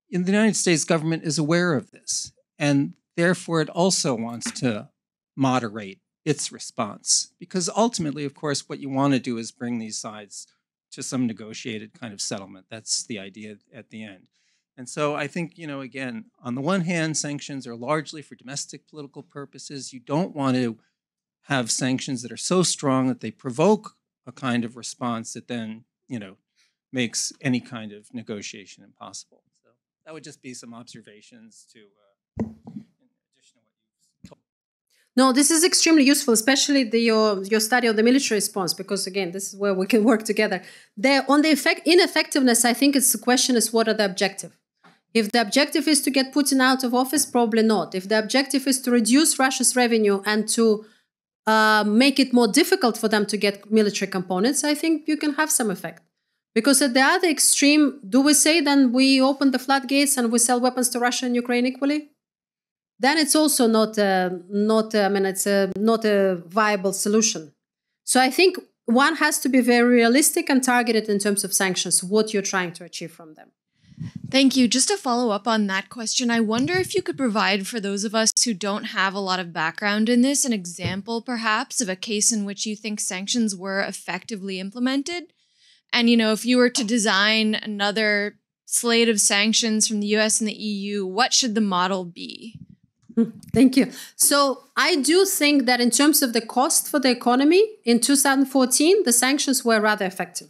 And the United States government is aware of this. And therefore, it also wants to moderate its response. Because ultimately, of course, what you want to do is bring these sides to some negotiated kind of settlement. That's the idea at the end. And so I think, you know, again, on the one hand, sanctions are largely for domestic political purposes. You don't want to have sanctions that are so strong that they provoke a kind of response that then, you know, makes any kind of negotiation impossible. So that would just be some observations to, in addition to what you've told. No, this is extremely useful, especially your study of the military response, because again, this is where we can work together. On the ineffectiveness, I think it's the question is what are the objective? If the objective is to get Putin out of office, probably not. If the objective is to reduce Russia's revenue and to make it more difficult for them to get military components, I think you can have some effect. Because at the other extreme, do we say then we open the floodgates and we sell weapons to Russia and Ukraine equally? Then it's also not a viable solution. So I think one has to be very realistic and targeted in terms of sanctions, what you're trying to achieve from them. Thank you. Just to follow up on that question, I wonder if you could provide for those of us who don't have a lot of background in this, an example perhaps of a case in which you think sanctions were effectively implemented. And, you know, if you were to design another slate of sanctions from the US and the EU, what should the model be? Thank you. So I do think that in terms of the cost for the economy, in 2014, the sanctions were rather effective.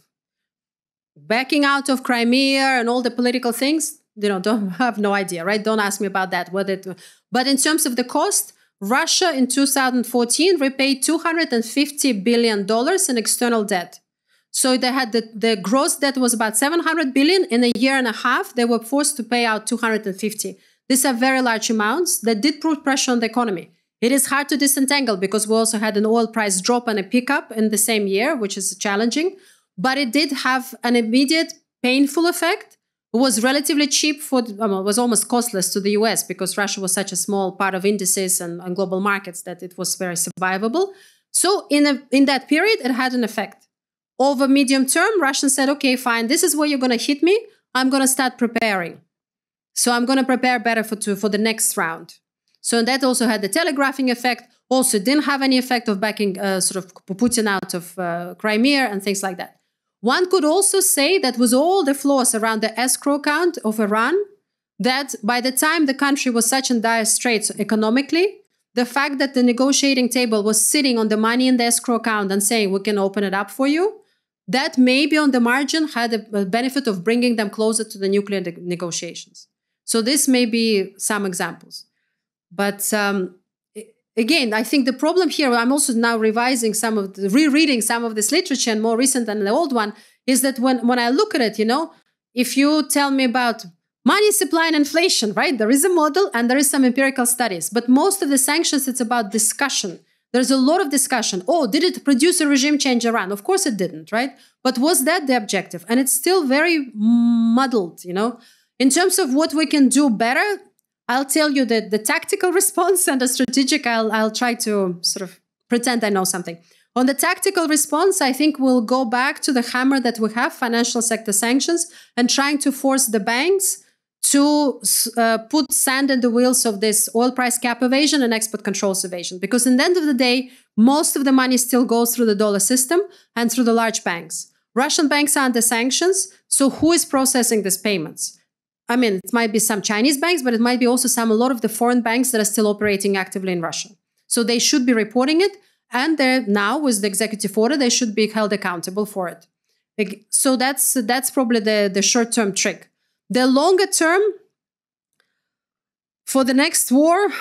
Backing out of Crimea and all the political things, you know, don't have no idea, right? Don't ask me about that. But in terms of the cost, Russia in 2014 repaid $250 billion in external debt. So they had the gross debt was about 700 billion. In a year and a half, they were forced to pay out 250. These are very large amounts that did put pressure on the economy. It is hard to disentangle because we also had an oil price drop and a pickup in the same year, which is challenging. But it did have an immediate painful effect. It was relatively cheap it was almost costless to the US because Russia was such a small part of indices and global markets that it was very survivable. So in that period, it had an effect. Over medium term, Russians said, okay, fine, this is where you're going to hit me. I'm going to start preparing. So I'm going to prepare better for the next round. So that also had the telegraphing effect. Also didn't have any effect of backing sort of Putin out of Crimea and things like that. One could also say that with all the flaws around the escrow account of Iran, that by the time the country was such in dire straits economically, the fact that the negotiating table was sitting on the money in the escrow account and saying, we can open it up for you, that maybe on the margin had a benefit of bringing them closer to the nuclear negotiations. So this may be some examples. But again, I think the problem here, I'm also now rereading some of this literature and more recent than the old one, is that when I look at it, if you tell me about money supply and inflation, right? There is a model and there is some empirical studies, but most of the sanctions, it's about discussion. There's a lot of discussion. Oh, did it produce a regime change in Iran? Of course it didn't, right? But was that the objective? And it's still very muddled, In terms of what we can do better, I'll tell you that the tactical response and the strategic, I'll try to sort of pretend I know something. On the tactical response, I think we'll go back to the hammer that we have, financial sector sanctions, and trying to force the banks to put sand in the wheels of this oil price cap evasion and export controls evasion. Because in the end of the day, most of the money still goes through the dollar system and through the large banks. Russian banks are under sanctions, so who is processing these payments? I mean, it might be some Chinese banks, but it might be also a lot of the foreign banks that are still operating actively in Russia. So they should be reporting it. And now with the executive order, they should be held accountable for it. So that's probably the short-term trick. The longer term, for the next war,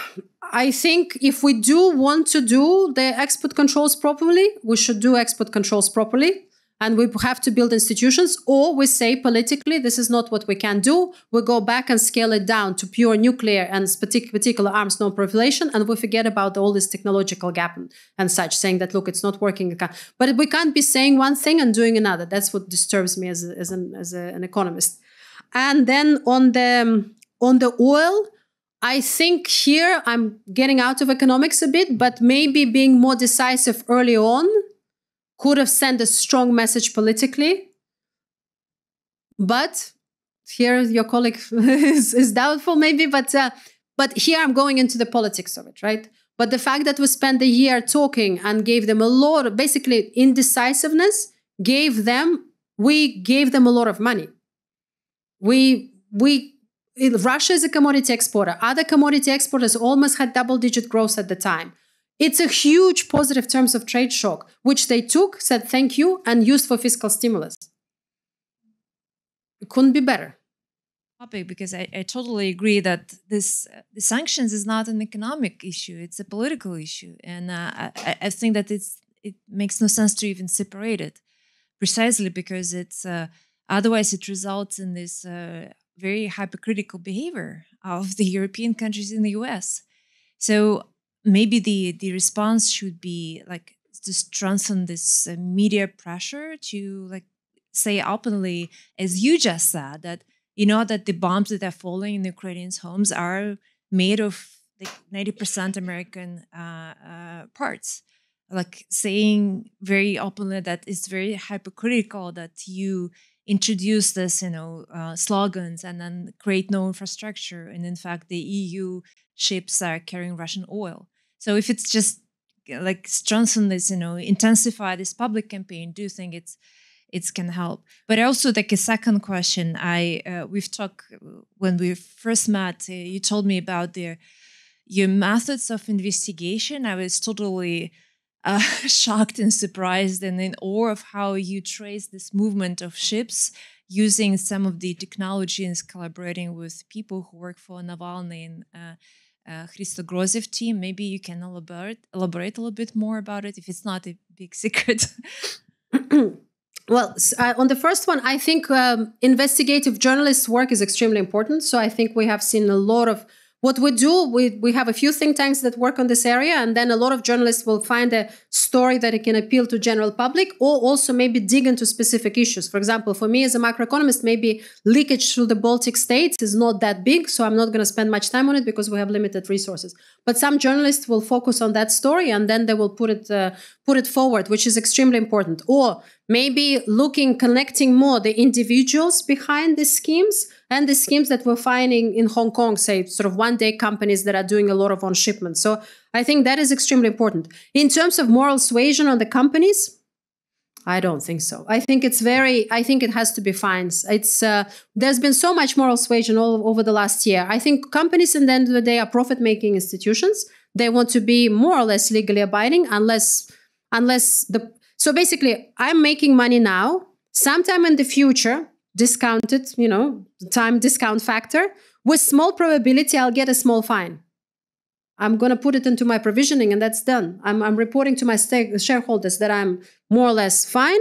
I think if we do want to do the export controls properly, we should do export controls properly. And we have to build institutions, or we say politically, this is not what we can do. We go back and scale it down to pure nuclear and particular arms non-proliferation, and we forget about all this technological gap and such, saying that, look, it's not working. But we can't be saying one thing and doing another. That's what disturbs me as an economist. And then on the oil, I think here I'm getting out of economics a bit, but maybe being more decisive early on could have sent a strong message politically. But here your colleague is doubtful maybe, but here I'm going into the politics of it, right? But the fact that we spent a year talking and gave them a lot of, basically indecisiveness, we gave them a lot of money. Russia is a commodity exporter. Other commodity exporters almost had double-digit growth at the time. It's a huge positive terms of trade shock, which they took, said thank you, and used for fiscal stimulus. It couldn't be better. Because I totally agree that the sanctions is not an economic issue; it's a political issue, and I think that it makes no sense to even separate it, precisely because it's otherwise it results in this very hypocritical behavior of the European countries in the US. So maybe the response should be like to strengthen this media pressure to like say openly, as you just said, that that the bombs that are falling in the Ukrainians' homes are made of like 90% American parts. Like saying very openly that it's very hypocritical that you introduce this, slogans and then create no infrastructure, and in fact the EU ships are carrying Russian oil. So if it's just like strengthen this, intensify this public campaign, do you think it's can help? But also like a second question, we've talked when we first met, you told me about your methods of investigation. I was totally shocked and surprised and in awe of how you trace this movement of ships using some of the technologies, collaborating with people who work for Navalny and Christo Grozev team. Maybe you can elaborate a little bit more about it if it's not a big secret. Well, on the first one, I think investigative journalists' work is extremely important. So I think we have seen a lot of what we do. We have a few think tanks that work on this area, and then a lot of journalists will find a story that it can appeal to general public, or also maybe dig into specific issues. For example, for me as a macroeconomist, maybe leakage through the Baltic states is not that big, so I'm not going to spend much time on it because we have limited resources. But some journalists will focus on that story, and then they will put it forward, which is extremely important. Or maybe connecting more the individuals behind the schemes and the schemes that we're finding in Hong Kong, say, sort of one-day companies that are doing a lot of on shipment. So I think that is extremely important. In terms of moral suasion on the companies, I don't think so. I think it has to be fines. There's been so much moral suasion all over the last year. I think companies, in the end of the day, are profit-making institutions. They want to be more or less legally abiding so basically, I'm making money now, sometime in the future, discounted, time discount factor, with small probability I'll get a small fine. I'm going to put it into my provisioning and that's done. I'm reporting to my shareholders that I'm more or less fine.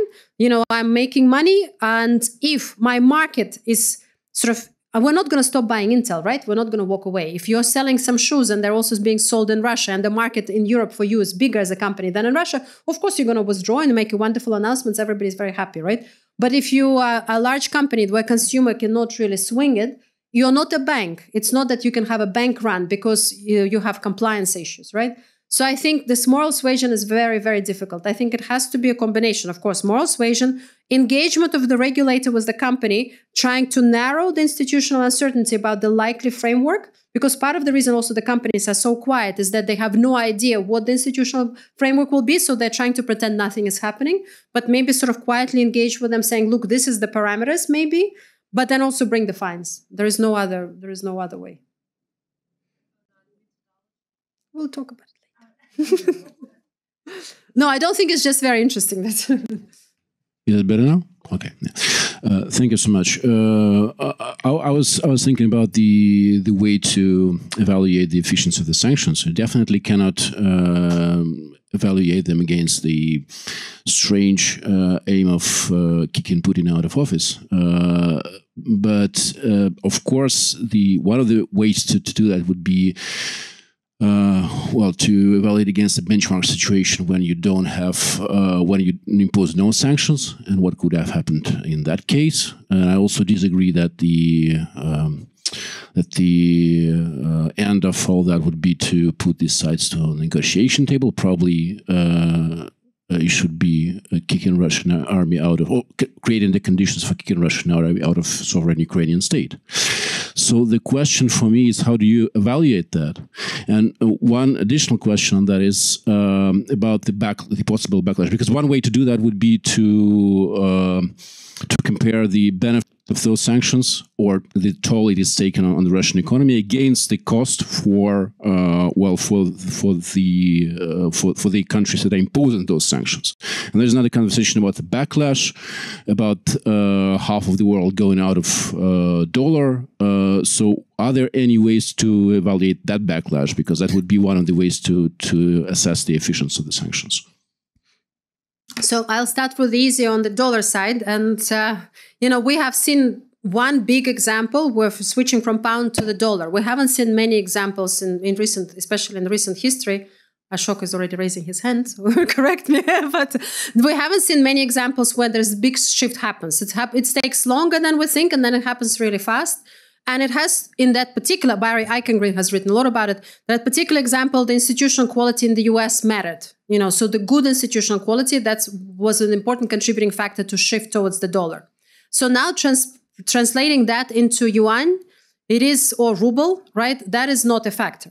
I'm making money. And if my market is sort of, we're not going to stop buying Intel, right? We're not going to walk away. If you're selling some shoes and they're also being sold in Russia and the market in Europe for you is bigger as a company than in Russia, of course, you're going to withdraw and make wonderful announcements. Everybody's very happy, right? But if you are a large company where consumer cannot really swing it, you're not a bank. It's not that you can have a bank run because you have compliance issues, right? So I think this moral suasion is very, very difficult. I think it has to be a combination. Of course, moral suasion, engagement of the regulator with the company, trying to narrow the institutional uncertainty about the likely framework, because part of the reason also the companies are so quiet is that they have no idea what the institutional framework will be. So they're trying to pretend nothing is happening, but maybe sort of quietly engage with them saying, look, this is the parameters maybe, but then also bring the fines. There is no other way. We'll talk about it. No, I don't think it's just very interesting. Is it better now? Okay. Yeah. Thank you so much. I was thinking about the way to evaluate the efficiency of the sanctions. You definitely cannot evaluate them against the strange aim of kicking Putin out of office. But of course, one of the ways to do that would be to evaluate against the benchmark situation when you don't have, when you impose no sanctions, and what could have happened in that case. And I also disagree that the end of all that would be to put these sides to a negotiation table. Probably it should be kicking Russian army out of, or creating the conditions for kicking Russian army out of sovereign Ukrainian state. So the question for me is, how do you evaluate that? And one additional question on that is about the possible backlash, because one way to do that would be to compare the benefit of those sanctions, or the toll it is taken on the Russian economy, against the cost for the countries that are imposing those sanctions. And there's another conversation about the backlash, about half of the world going out of dollar. So are there any ways to evaluate that backlash? Because that would be one of the ways to assess the efficiency of the sanctions. So I'll start with the easy on the dollar side. And, we have seen one big example with switching from pound to the dollar. We haven't seen many examples in recent, especially in recent history. Ashok is already raising his hand, so correct me. But we haven't seen many examples where there's a big shift happens. It takes longer than we think, and then it happens really fast. And it has, in that particular, Barry Eichengreen has written a lot about it, that particular example, the institutional quality in the US mattered. So the good institutional quality, that was an important contributing factor to shift towards the dollar. So now translating that into yuan, or ruble, right? That is not a factor.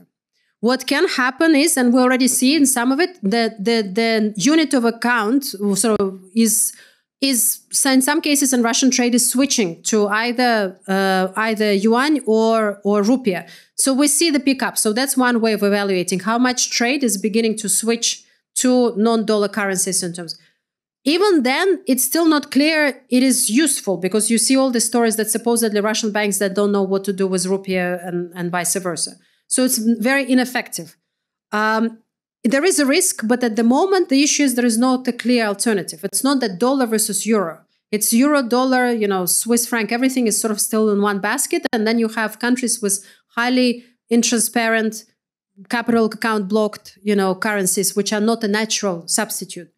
What can happen is, and we already see in some of it, that the unit of account sort of is in some cases in Russian trade is switching to either yuan or rupiah. So we see the pickup. So that's one way of evaluating how much trade is beginning to switch to non-dollar currencies in terms. Even then, it's still not clear it is useful, because you see all the stories that supposedly Russian banks that don't know what to do with rupiah and vice versa. So it's very ineffective. There is a risk, but at the moment, the issue is there is not a clear alternative. It's not that dollar versus euro. It's euro, dollar, Swiss franc, everything is sort of still in one basket. And then you have countries with highly intransparent, capital account blocked, currencies, which are not a natural substitute.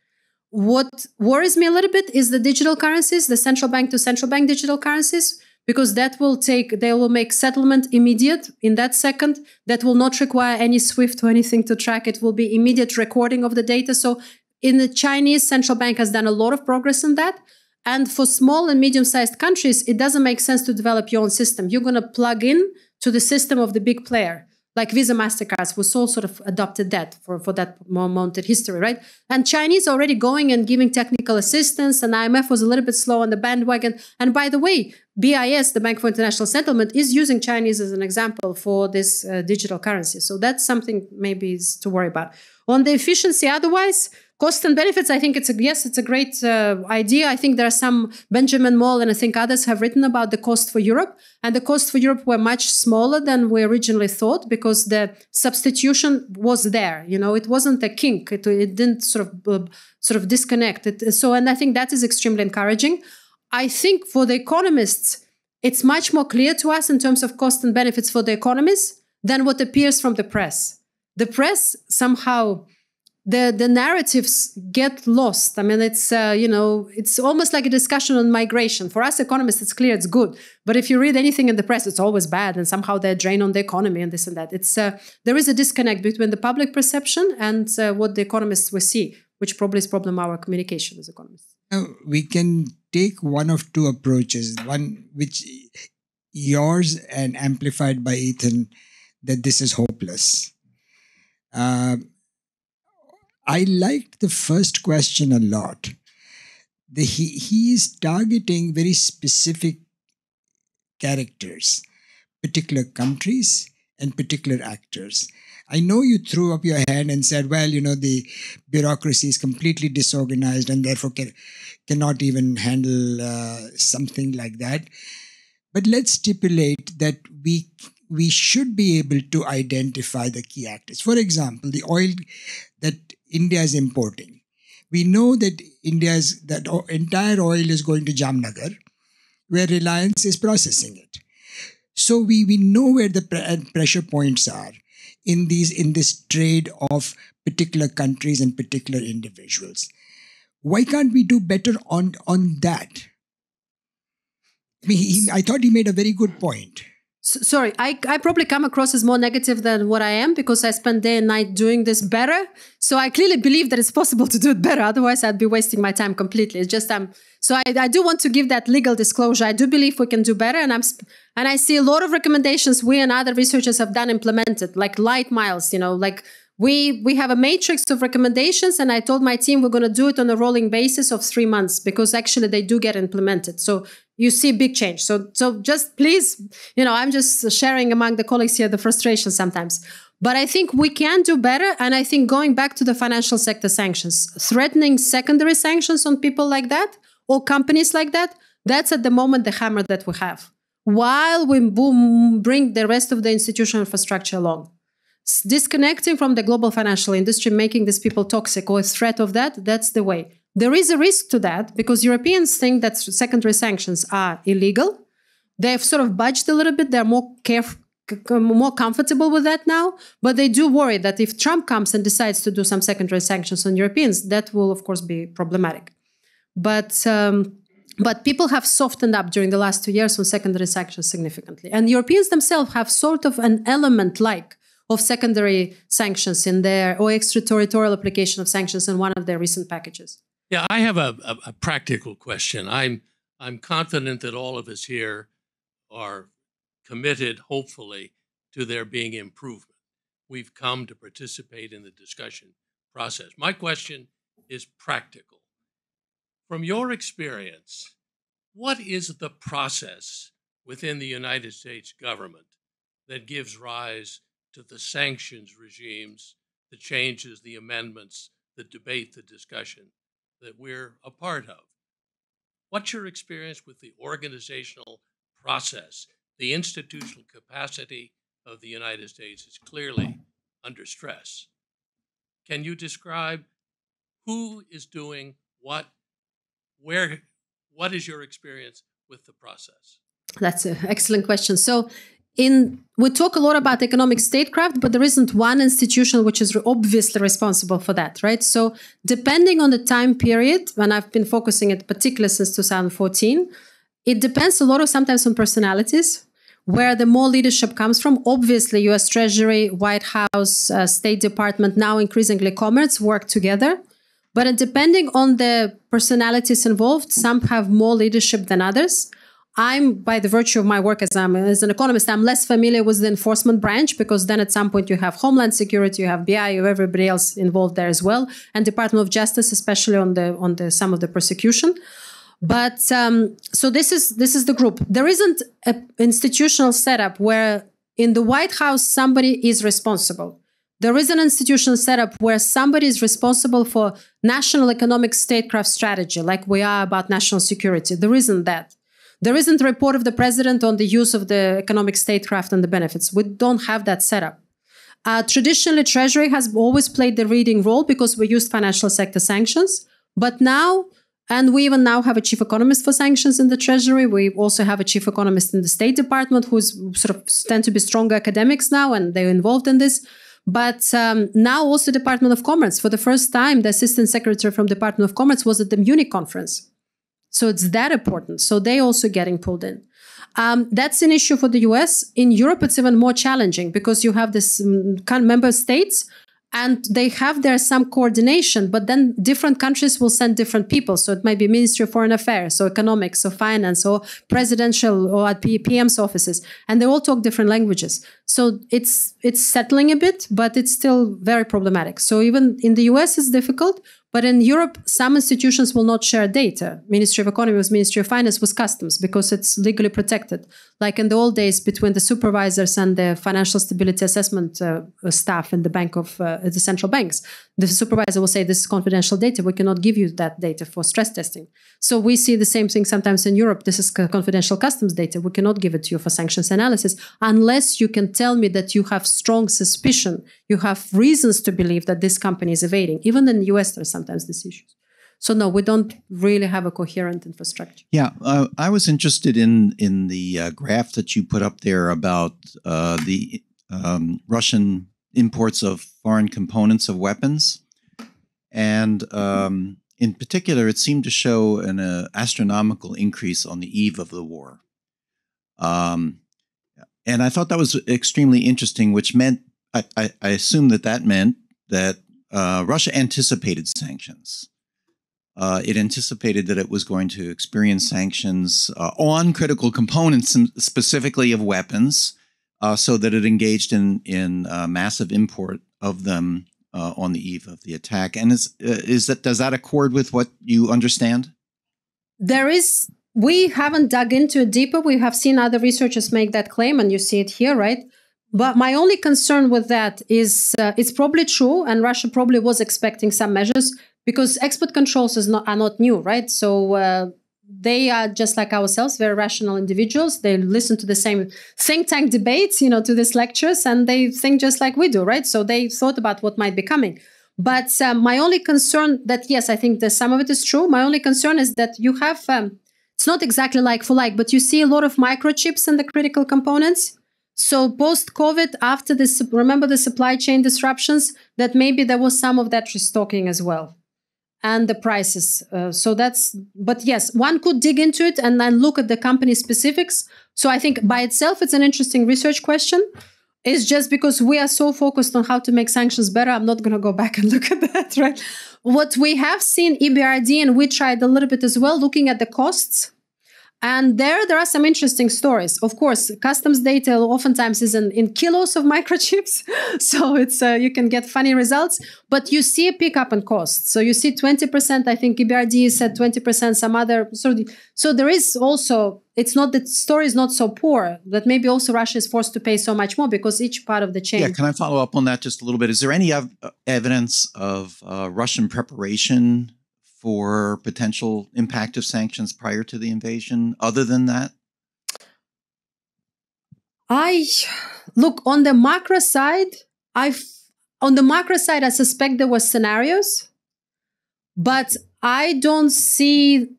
What worries me a little bit is the digital currencies, the central bank to central bank digital currencies, because they will make settlement immediate in that second. That will not require any SWIFT or anything to track. It will be immediate recording of the data. So in the Chinese central bank has done a lot of progress in that. And for small and medium-sized countries, it doesn't make sense to develop your own system. You're going to plug in to the system of the big player. Like Visa, MasterCards was all sort of adopted that for that moment in history, right? And Chinese already going and giving technical assistance, and IMF was a little bit slow on the bandwagon. And by the way, BIS, the Bank for International Settlement, is using Chinese as an example for this digital currency. So that's something maybe is to worry about. On the efficiency otherwise, cost and benefits, I think it's a great idea. I think there are some, Benjamin Moll and I think others have written about the cost for Europe. And the cost for Europe were much smaller than we originally thought because the substitution was there. It wasn't a kink. It didn't sort of disconnect it. So, and I think that is extremely encouraging. I think for the economists, it's much more clear to us in terms of cost and benefits for the economies than what appears from the press. The press somehow, the narratives get lost. I mean, it's almost like a discussion on migration. For us economists, it's clear it's good. But if you read anything in the press, it's always bad. And somehow they're drain on the economy and this and that. There is a disconnect between the public perception and what the economists will see, which probably is problem our communication as economists. Now, we can take one of two approaches. One, which yours and amplified by Ethan, that this is hopeless. I liked the first question a lot. He is targeting very specific characters, particular countries and particular actors. I know you threw up your hand and said, well, the bureaucracy is completely disorganized and therefore cannot even handle something like that. But let's stipulate that we should be able to identify the key actors. For example, the oil that India is importing. We know that that entire oil is going to Jamnagar, where Reliance is processing it. So we know where the pressure points are in this trade of particular countries and particular individuals. Why can't we do better on that? I thought he made a very good point. Sorry, I probably come across as more negative than what I am because I spend day and night doing this better. So I clearly believe that it's possible to do it better. Otherwise, I'd be wasting my time completely. It's just so I do want to give that legal disclosure. I do believe we can do better, and I see a lot of recommendations we and other researchers have done implemented, like light miles. Like we have a matrix of recommendations, and I told my team we're going to do it on a rolling basis of 3 months because actually they do get implemented. So you see big change. So just please, I'm just sharing among the colleagues here the frustration sometimes. But I think we can do better. And I think going back to the financial sector sanctions, threatening secondary sanctions on people like that or companies like that, that's at the moment the hammer that we have. While we bring the rest of the institutional infrastructure along. Disconnecting from the global financial industry, making these people toxic or a threat of that's the way. There is a risk to that because Europeans think that secondary sanctions are illegal. They've sort of budged a little bit. They're more comfortable with that now. But they do worry that if Trump comes and decides to do some secondary sanctions on Europeans, that will, of course, be problematic. But people have softened up during the last 2 years on secondary sanctions significantly. And Europeans themselves have sort of an element of secondary sanctions in their, or extraterritorial application of sanctions in one of their recent packages. Yeah, I have a practical question. I'm confident that all of us here are committed, hopefully, to there being improvement. We've come to participate in the discussion process. My question is practical. From your experience, what is the process within the United States government that gives rise to the sanctions regimes, the changes, the amendments, the debate, the discussion that we're a part of? What's your experience with the organizational process? The institutional capacity of the United States is clearly under stress. Can you describe who is doing what, where What is your experience with the process? That's an excellent question. So we talk a lot about economic statecraft, but there isn't one institution which is obviously responsible for that, right? So depending on the time period, when I've been focusing in particular since 2014, it depends a lot of sometimes on personalities, where the more leadership comes from. Obviously, US Treasury, White House, State Department, now increasingly Commerce work together. But depending on the personalities involved, some have more leadership than others. I'm, by the virtue of my work as an economist, I'm less familiar with the enforcement branch, because then at some point you have Homeland Security, you have BI, you have everybody else involved there as well, and Department of Justice, especially on the some of the prosecution. But so this is the group. There isn't an institutional setup where in the White House somebody is responsible. There is an institutional setup where somebody is responsible for national economic statecraft strategy, like we are about national security. There isn't that. There isn't a report of the president on the use of the economic statecraft and the benefits. We don't have that setup. Traditionally, Treasury has always played the leading role because we used financial sector sanctions. But now, and we even now have a chief economist for sanctions in the Treasury. We also have a chief economist in the State Department who's sort of tend to be stronger academics now, and they're involved in this. But now also Department of Commerce. For the first time, the assistant secretary from Department of Commerce was at the Munich conference. So it's that important. So they also getting pulled in. That's an issue for the US. In Europe, it's even more challenging because you have this kind of member states and they have there some coordination, but then different countries will send different people. So it might be Ministry of Foreign Affairs or Economics or Finance or Presidential or at PM's offices. And they all talk different languages. So it's settling a bit, but it's still very problematic. So even in the US, it's difficult. But in Europe, some institutions will not share data. Ministry of Economy with Ministry of Finance with Customs because it's legally protected. Like in the old days between the supervisors and the financial stability assessment staff in the bank of the central banks, the supervisor will say, this is confidential data. We cannot give you that data for stress testing. So we see the same thing sometimes in Europe. This is confidential customs data. We cannot give it to you for sanctions analysis unless you can tell me that you have strong suspicion. You have reasons to believe that this company is evading. Even in the US, there's sometimes these issues. So no, we don't really have a coherent infrastructure. Yeah, I was interested in the graph that you put up there about the Russian imports of foreign components of weapons. And in particular, it seemed to show an astronomical increase on the eve of the war. And I thought that was extremely interesting, which meant, I assume that meant that Russia anticipated sanctions. It anticipated that it was going to experience sanctions on critical components, specifically of weapons, so that it engaged in massive import of them on the eve of the attack. And does that accord with what you understand? We haven't dug into it deeper. We have seen other researchers make that claim, and you see it here, right? But my only concern with that is it's probably true, and Russia probably was expecting some measures because export controls are not new, right? So they are just like ourselves, very rational individuals. They listen to the same think tank debates, to these lectures, and they think just like we do, right? So they thought about what might be coming. But my only concern that, yes, I think that some of it is true. My only concern is that you have, it's not exactly like for like, but you see a lot of microchips in the critical components. So post-COVID, after this, remember the supply chain disruptions, that maybe there was some of that restocking as well. And the prices. But yes, one could dig into it and then look at the company specifics. So I think by itself, it's an interesting research question. It's just because we are so focused on how to make sanctions better, I'm not going to go back and look at that, right? What we have seen, EBRD, and we tried a little bit as well, looking at the costs. And there are some interesting stories. Of course, customs data oftentimes is in kilos of microchips. So it's you can get funny results, but you see a pickup in costs. So you see 20%, I think EBRD said 20%, some other. So there is also, it's not that story is not so poor, that maybe also Russia is forced to pay so much more because each part of the chain. Yeah, can I follow up on that just a little bit? Is there any evidence of Russian preparation for potential impact of sanctions prior to the invasion, other than that? Look, on the macro side, I suspect there were scenarios, but I don't see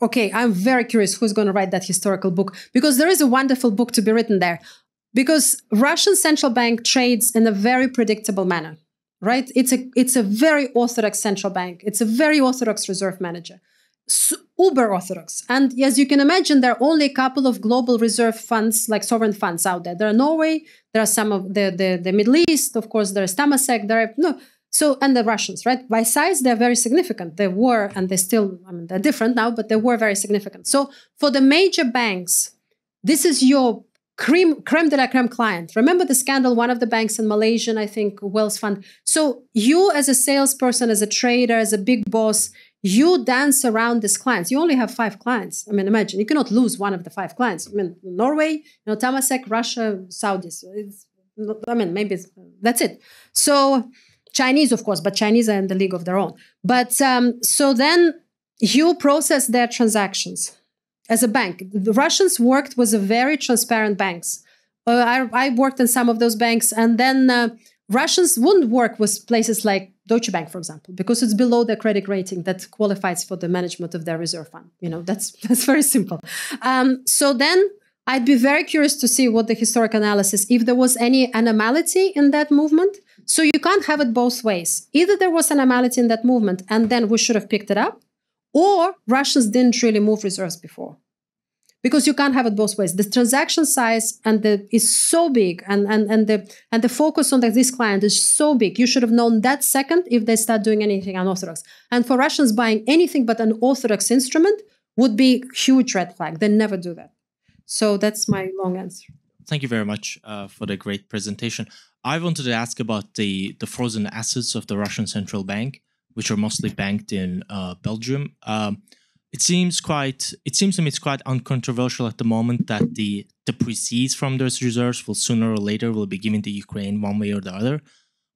okay, I'm very curious who's going to write that historical book, because there is a wonderful book to be written there. Because Russian central bank trades in a very predictable manner, right? It's a very orthodox central bank. It's a very orthodox reserve manager, uber orthodox. And as you can imagine, there are only a couple of global reserve funds, like sovereign funds out there. There are Norway, there are some of the Middle East, of course, there is Temasek, and the Russians, right? By size, they're very significant. They were, and they still, they're different now, but they were very significant. So for the major banks, this is your creme de la creme client. Remember the scandal, one of the banks in Malaysia, I think, Wells Fund. So you as a salesperson, as a trader, as a big boss, you dance around these clients. You only have 5 clients. Imagine, you cannot lose one of the 5 clients. Norway, Temasek, Russia, Saudis. That's it. So Chinese, of course, but Chinese are in the league of their own. But so then you process their transactions. As a bank, the Russians worked with a very transparent banks. I worked in some of those banks, and then Russians wouldn't work with places like Deutsche Bank, for example, because it's below their credit rating that qualifies for the management of their reserve fund. That's very simple. So then I'd be very curious to see what the historic analysis, if there was any anomality in that movement. So you can't have it both ways. Either there was an anomality in that movement, and then we should have picked it up, or Russians didn't really move reserves before. Because you can't have it both ways. The transaction size is so big, and the focus on this client is so big. You should have known that second if they start doing anything unorthodox. And for Russians, buying anything but an orthodox instrument would be a huge red flag. They never do that. So that's my long answer. Thank you very much for the great presentation. I wanted to ask about the frozen assets of the Russian central bank, which are mostly banked in Belgium. It seems to me it's quite uncontroversial at the moment that the proceeds from those reserves will sooner or later will be given to Ukraine one way or the other.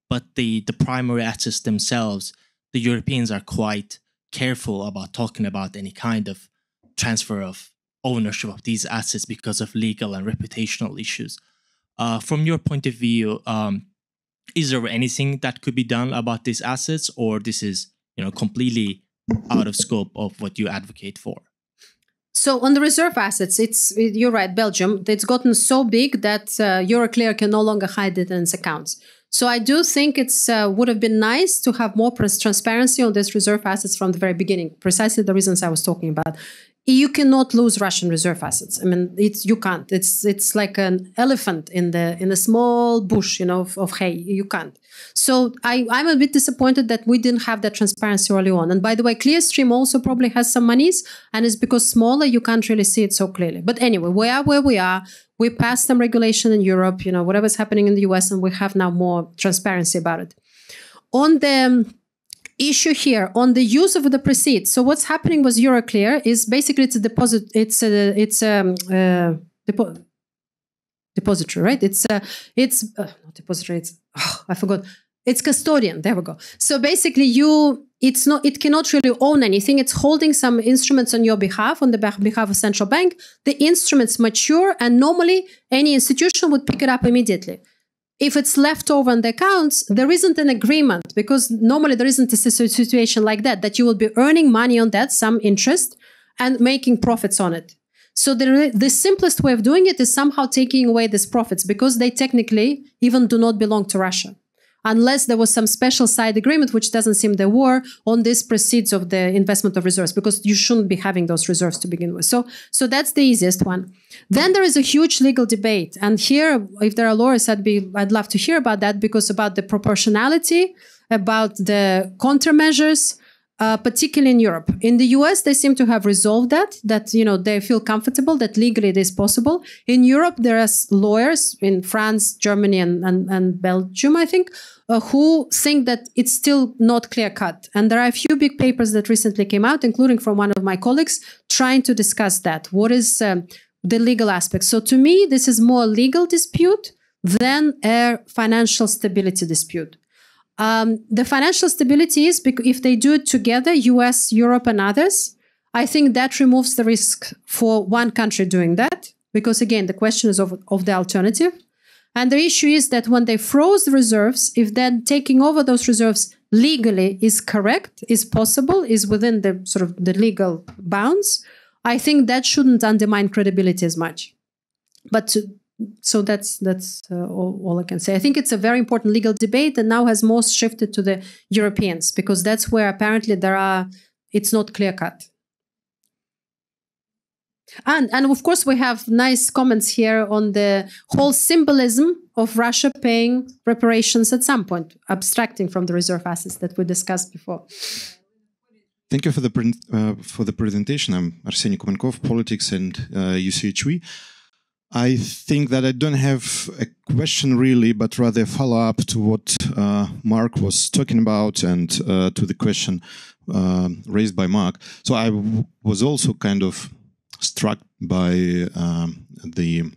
But the primary assets themselves, the Europeans are quite careful about talking about any kind of transfer of ownership of these assets because of legal and reputational issues. From your point of view, is there anything that could be done about these assets, or this is completely out of scope of what you advocate for? So on the reserve assets, you're right, Belgium, it's gotten so big that Euroclear can no longer hide it in its accounts. So I do think it's would have been nice to have more transparency on these reserve assets from the very beginning, precisely the reasons I was talking about. You cannot lose Russian reserve assets. You can't. It's like an elephant in a small bush, of hay. You can't. So I'm a bit disappointed that we didn't have that transparency early on. And by the way, Clearstream also probably has some monies, and it's because smaller, you can't really see it so clearly. But anyway, we are where we are. We passed some regulation in Europe, whatever's happening in the US, and we have now more transparency about it. On the issue here on the use of the proceeds. So what's happening with Euroclear is basically it's a deposit. It's a depository, right? It's not depository. I forgot. It's custodian. There we go. So basically, it cannot really own anything. It's holding some instruments on your behalf, on the behalf of central bank. The instruments mature, and normally any institution would pick it up immediately. If it's left over in the accounts, there isn't an agreement, because normally there isn't a situation like that you will be earning money on that, some interest, and making profits on it. So the simplest way of doing it is somehow taking away these profits, because they technically even do not belong to Russia. Unless there was some special side agreement, which doesn't seem there were, on these proceeds of the investment of reserves, because you shouldn't be having those reserves to begin with. So that's the easiest one. Then there is a huge legal debate. And here, if there are lawyers, I'd love to hear about that, because about the proportionality, about the countermeasures, particularly in Europe. In the US, they seem to have resolved that they feel comfortable that legally it is possible. In Europe, there are lawyers in France, Germany, and Belgium, I think, who think that it's still not clear-cut. And there are a few big papers that recently came out, including from one of my colleagues, trying to discuss that. What is the legal aspect? So to me, this is more a legal dispute than a financial stability dispute. The financial stability is because if they do it together, US, Europe, and others, I think that removes the risk for one country doing that, because again, the question is of the alternative. And the issue is that when they froze the reserves, if then taking over those reserves legally is correct, is possible, is within the sort of the legal bounds, I think that shouldn't undermine credibility as much. But so that's all I can say. I think it's a very important legal debate that now has most shifted to the Europeans, because that's where apparently it's not clear cut. And of course, we have nice comments here on the whole symbolism of Russia paying reparations at some point, abstracting from the reserve assets that we discussed before. Thank you for the presentation. I'm Arseny Kumenkov, Politics and UCHV. I think that I don't have a question really, but rather a follow-up to what Mark was talking about and to the question raised by Mark. So I was also kind of struck by the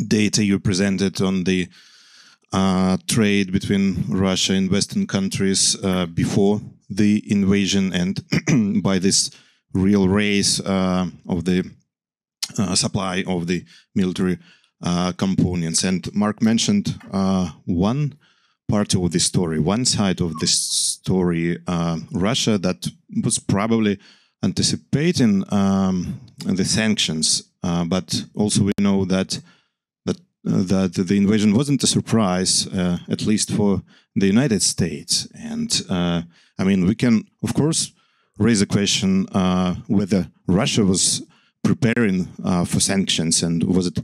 data you presented on the trade between Russia and Western countries before the invasion, and by this real race of the supply of the military components. And Mark mentioned one part of the story, one side of this story, Russia, that was probably anticipating the sanctions, but also we know that the invasion wasn't a surprise, at least for the United States. And I mean, we can, of course, raise a question whether Russia was preparing for sanctions, and was it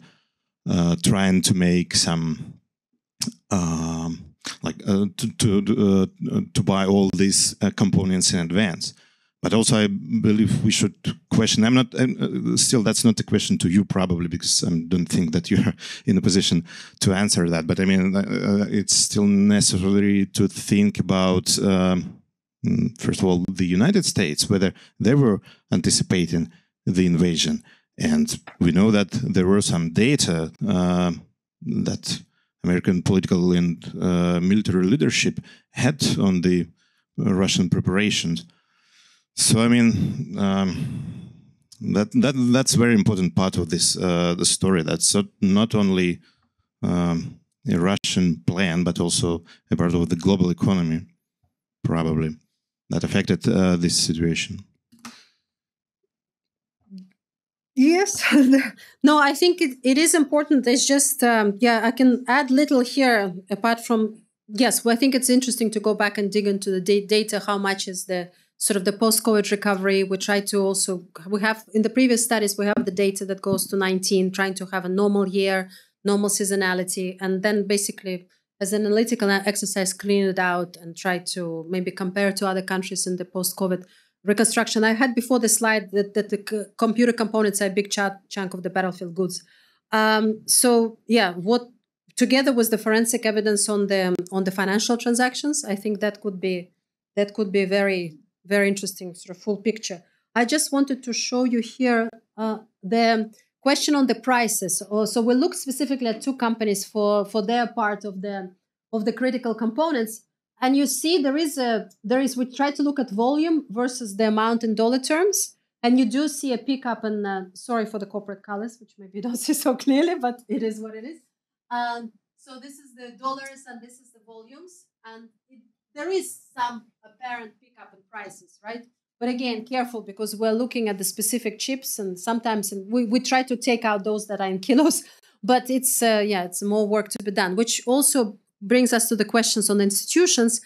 trying to make some to buy all these components in advance. But also, I believe we should question. Still, that's not a question to you probably, because I don't think that you're in a position to answer that. But I mean, it's still necessary to think about, first of all, the United States, whether they were anticipating the invasion. And we know that there were some data that American political and military leadership had on the Russian preparations. So I mean, that's a very important part of this the story. That's not only a Russian plan, but also a part of the global economy, probably, that affected this situation. Yes. No, I think it is important. It's just, I can add little here apart from, yes, well, I think it's interesting to go back and dig into the data, how much is the sort of the post-COVID recovery. We try to also, we have, in the previous studies, we have the data that goes to 19, trying to have a normal year, normal seasonality, and then basically as an analytical exercise, clean it out and try to maybe compare to other countries in the post-COVID reconstruction. I had before the slide that the computer components are a big chunk of the battlefield goods. So yeah, what together with the forensic evidence on the financial transactions, I think that could be a very, very interesting sort of full picture. I just wanted to show you here the question on the prices. So we looked specifically at two companies for their part of the critical components. And you see we try to look at volume versus the amount in dollar terms. And you do see a pickup in, sorry for the corporate colors, which maybe you don't see so clearly, but it is what it is. So this is the dollars and this is the volumes. And there is some apparent pickup in prices, right? But again, careful, because we're looking at the specific chips, and sometimes we try to take out those that are in kilos. But it's more work to be done, which also brings us to the questions on institutions.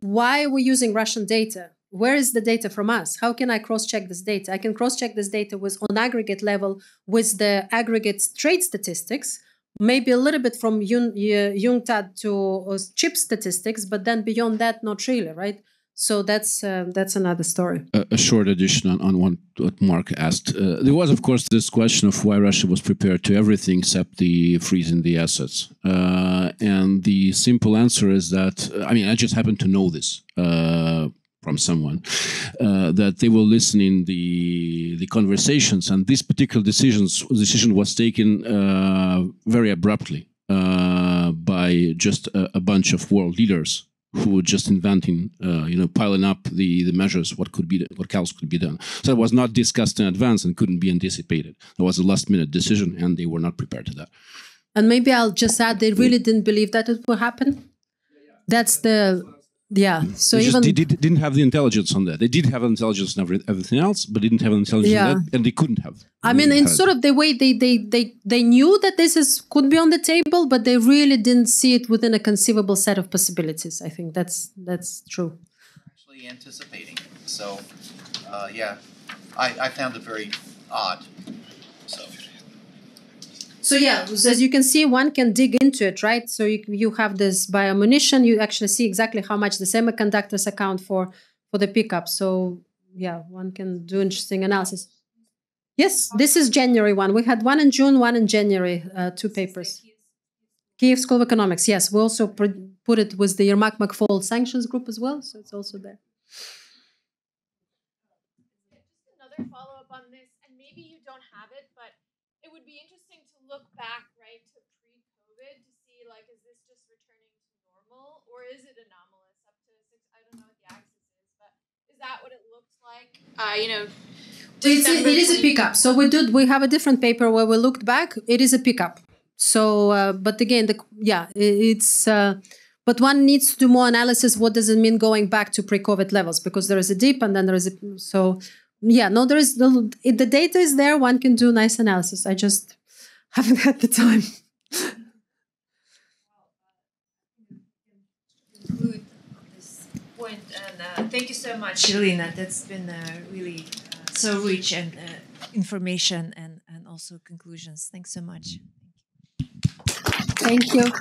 Why are we using Russian data? Where is the data from us? How can I cross-check this data? I can cross-check this data on aggregate level with the aggregate trade statistics, maybe a little bit from UNCTAD to chip statistics, but then beyond that, not really, right? So that's another story. A short addition on what Mark asked. There was, of course, this question of why Russia was prepared to everything except the freezing the assets. And the simple answer is that, I mean, I just happen to know this from someone, that they were listening the conversations, and this particular decision was taken very abruptly by just a bunch of world leaders who were just inventing, piling up the measures, what else could be done. So it was not discussed in advance and couldn't be anticipated. It was a last-minute decision, and they were not prepared to that. And maybe I'll just add, they really didn't believe that it would happen. That's the Yeah, so they even didn't have the intelligence on that. They did have intelligence on everything else, but didn't have intelligence on that, and they couldn't have. I mean, in sort of the way they knew that this could be on the table, but they really didn't see it within a conceivable set of possibilities. I think that's true. Actually anticipating. So, yeah, I found it very odd. So yeah, as you can see, one can dig into it, right? So you have this biomunition. You actually see exactly how much the semiconductors account for the pickup. So yeah, one can do interesting analysis. Yes, this is January one. We had one in June, one in January, 2 papers. Kiev School of Economics, yes. We also put it with the Yermak McFaul sanctions group as well, so it's also there. Just another follow-up on this, and maybe you don't have it, but it would be interesting to look back, right, to pre-COVID to see, like, is this just returning to normal, or is it anomalous up to 6? I don't know what the axis is, but is that what it looks like? It is a pickup. So we have a different paper where we looked back. It is a pickup. So, but again, but one needs to do more analysis. What does it mean going back to pre-COVID levels? Because there is a dip, and then there is the data is there. One can do nice analysis. I just haven't had the time. Conclude on this point, and thank you so much, Elina. That's been really so rich and information and also conclusions. Thanks so much. Thank you.